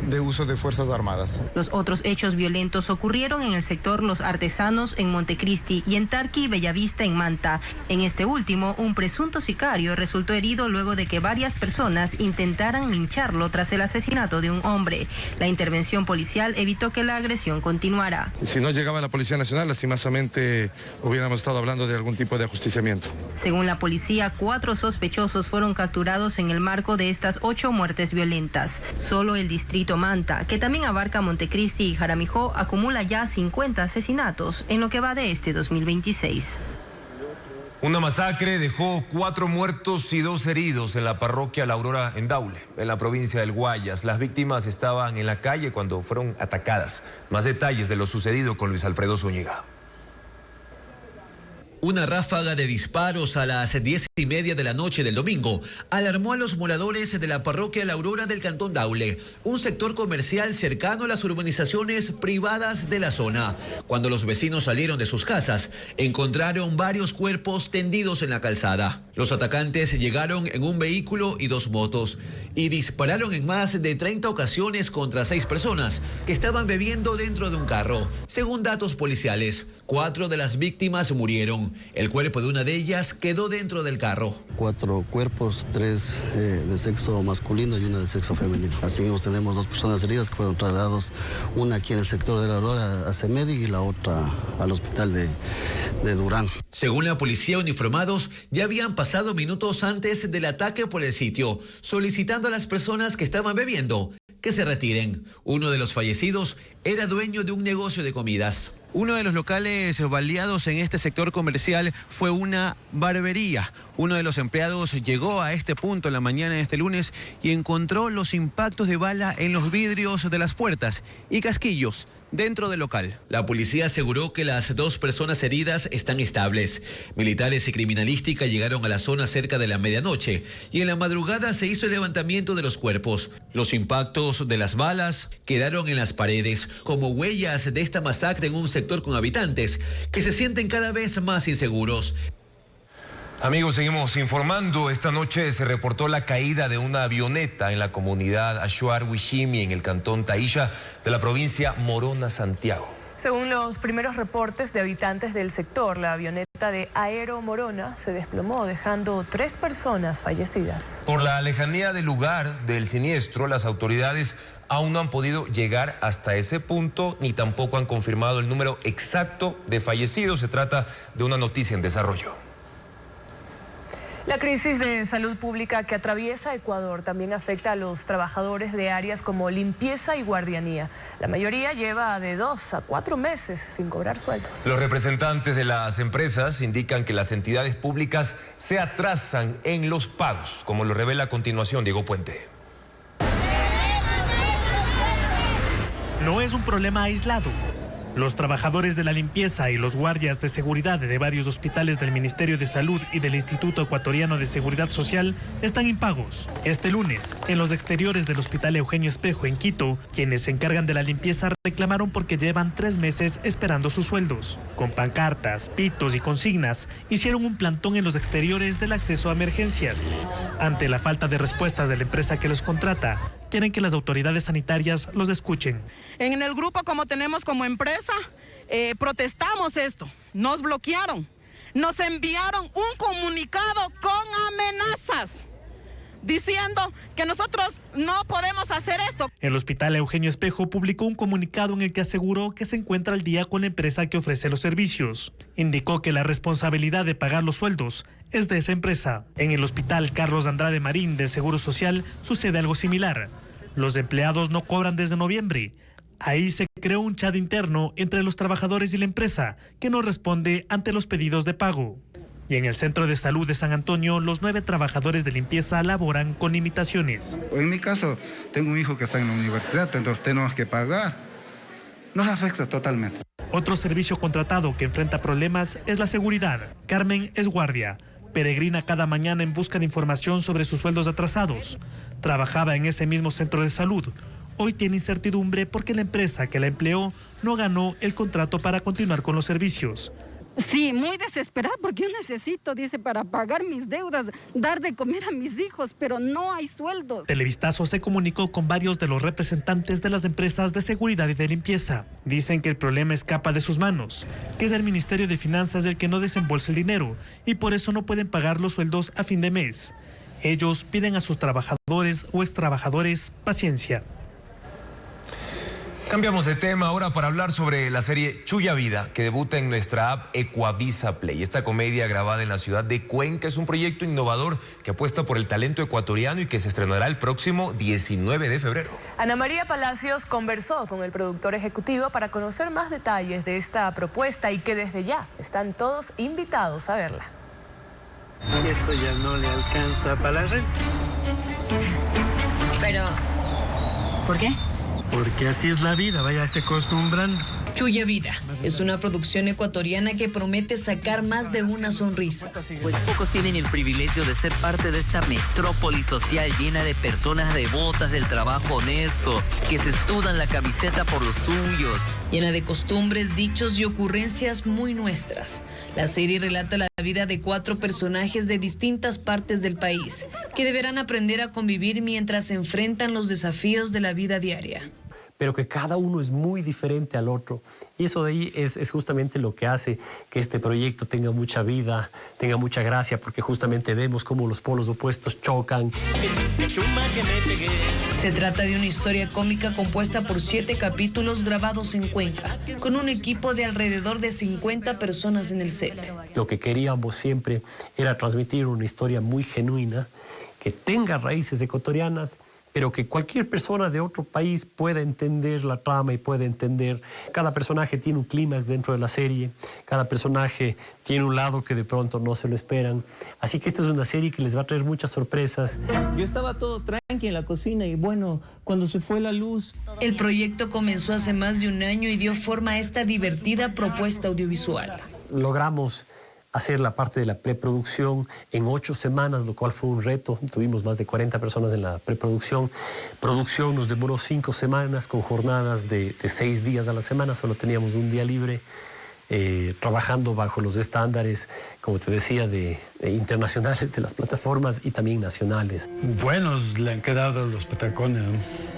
de uso de Fuerzas Armadas.
Los otros hechos violentos ocurrieron en el sector Los Artesanos en Montecristi y en Tarqui Bellavista en Manta. En este último, un presunto sicario resultó herido luego de que varias personas intentaran lincharlo tras el asesinato de un hombre. La intervención policial evitó que la agresión continuara.
Si no llegaba la Policía Nacional, lastimosamente hubiéramos estado hablando de algún tipo de ajusticiamiento.
Según la policía, 4 sospechosos fueron capturados en el marco de estas 8 muertes violentas. Solo el distrito Manta, que también abarca Montecristi y Jaramijó, acumula ya 50 asesinatos en lo que va de este 2026.
Una masacre dejó 4 muertos y 2 heridos en la parroquia La Aurora en Daule, en la provincia del Guayas. Las víctimas estaban en la calle cuando fueron atacadas. Más detalles de lo sucedido con Luis Alfredo Zúñiga.
Una ráfaga de disparos a las 10:30 de la noche del domingo alarmó a los moradores de la parroquia La Aurora del cantón Daule, un sector comercial cercano a las urbanizaciones privadas de la zona. Cuando los vecinos salieron de sus casas, encontraron varios cuerpos tendidos en la calzada. Los atacantes llegaron en un vehículo y 2 motos y dispararon en más de 30 ocasiones contra 6 personas que estaban bebiendo dentro de un carro. Según datos policiales, 4 de las víctimas murieron. El cuerpo de una de ellas quedó dentro del carro.
4 cuerpos, 3 de sexo masculino y 1 de sexo femenino. Asimismo tenemos 2 personas heridas que fueron trasladados, una aquí en el sector de la Aurora a CEMEDIC y la otra al hospital de Durán.
Según la policía, uniformados ya habían pasado minutos antes del ataque por el sitio, solicitando a las personas que estaban bebiendo que se retiren. Uno de los fallecidos era dueño de un negocio de comidas. Uno de los locales baleados en este sector comercial fue una barbería. Uno de los empleados llegó a este punto en la mañana de este lunes y encontró los impactos de bala en los vidrios de las puertas y casquillos dentro del local. La policía aseguró que las 2 personas heridas están estables. Militares y criminalística llegaron a la zona cerca de la medianoche y en la madrugada se hizo el levantamiento de los cuerpos. Los impactos de las balas quedaron en las paredes como huellas de esta masacre en un sector con habitantes que se sienten cada vez más inseguros.
Amigos, seguimos informando. Esta noche se reportó la caída de una avioneta en la comunidad Ashuar Wishimi, en el cantón Taisha de la provincia Morona, Santiago.
Según los primeros reportes de habitantes del sector, la avioneta de Aero Morona se desplomó, dejando 3 personas fallecidas.
Por la lejanía del lugar del siniestro, las autoridades aún no han podido llegar hasta ese punto, ni tampoco han confirmado el número exacto de fallecidos. Se trata de una noticia en desarrollo.
La crisis de salud pública que atraviesa Ecuador también afecta a los trabajadores de áreas como limpieza y guardianía. La mayoría lleva de 2 a 4 meses sin cobrar sueldos.
Los representantes de las empresas indican que las entidades públicas se atrasan en los pagos, como lo revela a continuación Diego Puente.
No es un problema aislado. Los trabajadores de la limpieza y los guardias de seguridad de varios hospitales del Ministerio de Salud y del Instituto Ecuatoriano de Seguridad Social están impagos. Este lunes, en los exteriores del Hospital Eugenio Espejo en Quito, quienes se encargan de la limpieza reclamaron porque llevan 3 meses esperando sus sueldos. Con pancartas, pitos y consignas, hicieron un plantón en los exteriores del acceso a emergencias. Ante la falta de respuestas de la empresa que los contrata, quieren que las autoridades sanitarias los escuchen.
En el grupo, como tenemos como empresa, protestamos esto. Nos bloquearon. Nos enviaron un comunicado con amenazas diciendo que nosotros no podemos hacer esto.
El Hospital Eugenio Espejo publicó un comunicado en el que aseguró que se encuentra al día con la empresa que ofrece los servicios. Indicó que la responsabilidad de pagar los sueldos es de esa empresa. En el Hospital Carlos Andrade Marín del Seguro Social sucede algo similar. Los empleados no cobran desde noviembre. Ahí se creó un chat interno entre los trabajadores y la empresa que no responde ante los pedidos de pago. Y en el Centro de Salud de San Antonio, los 9 trabajadores de limpieza laboran con limitaciones.
En mi caso, tengo un hijo que está en la universidad, entonces tenemos que pagar. Nos afecta totalmente.
Otro servicio contratado que enfrenta problemas es la seguridad. Carmen es guardia. Peregrina cada mañana en busca de información sobre sus sueldos atrasados. Trabajaba en ese mismo centro de salud. Hoy tiene incertidumbre porque la empresa que la empleó no ganó el contrato para continuar con los servicios.
Sí, muy desesperada porque yo necesito, dice, para pagar mis deudas, dar de comer a mis hijos, pero no hay sueldos.
Televistazo se comunicó con varios de los representantes de las empresas de seguridad y de limpieza. Dicen que el problema escapa de sus manos, que es el Ministerio de Finanzas el que no desembolsa el dinero y por eso no pueden pagar los sueldos a fin de mes. Ellos piden a sus trabajadores o extrabajadores paciencia.
Cambiamos de tema ahora para hablar sobre la serie Chuya Vida, que debuta en nuestra app Ecuavisa Play. Esta comedia grabada en la ciudad de Cuenca es un proyecto innovador que apuesta por el talento ecuatoriano y que se estrenará el próximo 19 de febrero.
Ana María Palacios conversó con el productor ejecutivo para conocer más detalles de esta propuesta y que desde ya están todos invitados a verla.
Y eso ya no le alcanza para la renta.
Pero, ¿por qué?
Porque así es la vida, vaya se acostumbrando.
Chuya Vida es una producción ecuatoriana que promete sacar más de una sonrisa.
Pues pocos tienen el privilegio de ser parte de esta metrópoli social llena de personas devotas del trabajo honesto, que se estudan la camiseta por los suyos.
Llena de costumbres, dichos y ocurrencias muy nuestras. La serie relata la vida de 4 personajes de distintas partes del país, que deberán aprender a convivir mientras se enfrentan los desafíos de la vida diaria.
pero que cada uno es muy diferente al otro. Y eso de ahí es justamente lo que hace que este proyecto tenga mucha vida, tenga mucha gracia, porque justamente vemos cómo los polos opuestos chocan.
Se trata de una historia cómica compuesta por 7 capítulos grabados en Cuenca, con un equipo de alrededor de 50 personas en el set.
Lo que queríamos siempre era transmitir una historia muy genuina, que tenga raíces ecuatorianas, pero que cualquier persona de otro país pueda entender la trama y pueda entender. Cada personaje tiene un clímax dentro de la serie, cada personaje tiene un lado que de pronto no se lo esperan. Así que esto es una serie que les va a traer muchas sorpresas.
Yo estaba todo tranqui en la cocina y bueno, cuando se fue la luz...
El proyecto comenzó hace más de un año y dio forma a esta divertida propuesta audiovisual.
Logramos hacer la parte de la preproducción en 8 semanas, lo cual fue un reto. Tuvimos más de 40 personas en la preproducción. Producción nos demoró 5 semanas con jornadas de 6 días a la semana, solo teníamos un día libre, trabajando bajo los estándares, como te decía, internacionales de las plataformas y también nacionales.
Buenos le han quedado los patacones, ¿no?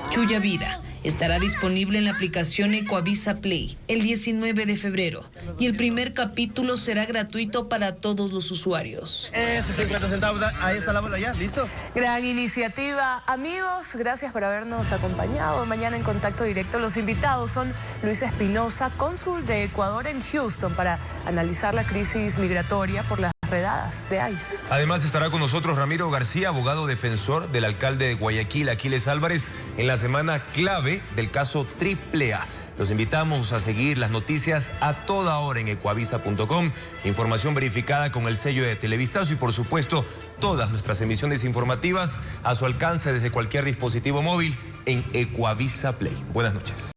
Chuya Vida estará disponible en la aplicación Ecuavisa Play el 19 de febrero y el primer capítulo será gratuito para todos los usuarios.
50 centavos, ahí está la bola ya, ¿listo?
Gran iniciativa. Amigos, gracias por habernos acompañado. Mañana en Contacto Directo los invitados son Luis Espinosa, cónsul de Ecuador en Houston, para analizar la crisis migratoria por las redadas de ICE.
Además estará con nosotros Ramiro García, abogado defensor del alcalde de Guayaquil, Aquiles Álvarez, en la semana clave del caso AAA. Los invitamos a seguir las noticias a toda hora en ecuavisa.com, información verificada con el sello de Televistazo y por supuesto todas nuestras emisiones informativas a su alcance desde cualquier dispositivo móvil en Ecuavisa Play. Buenas noches.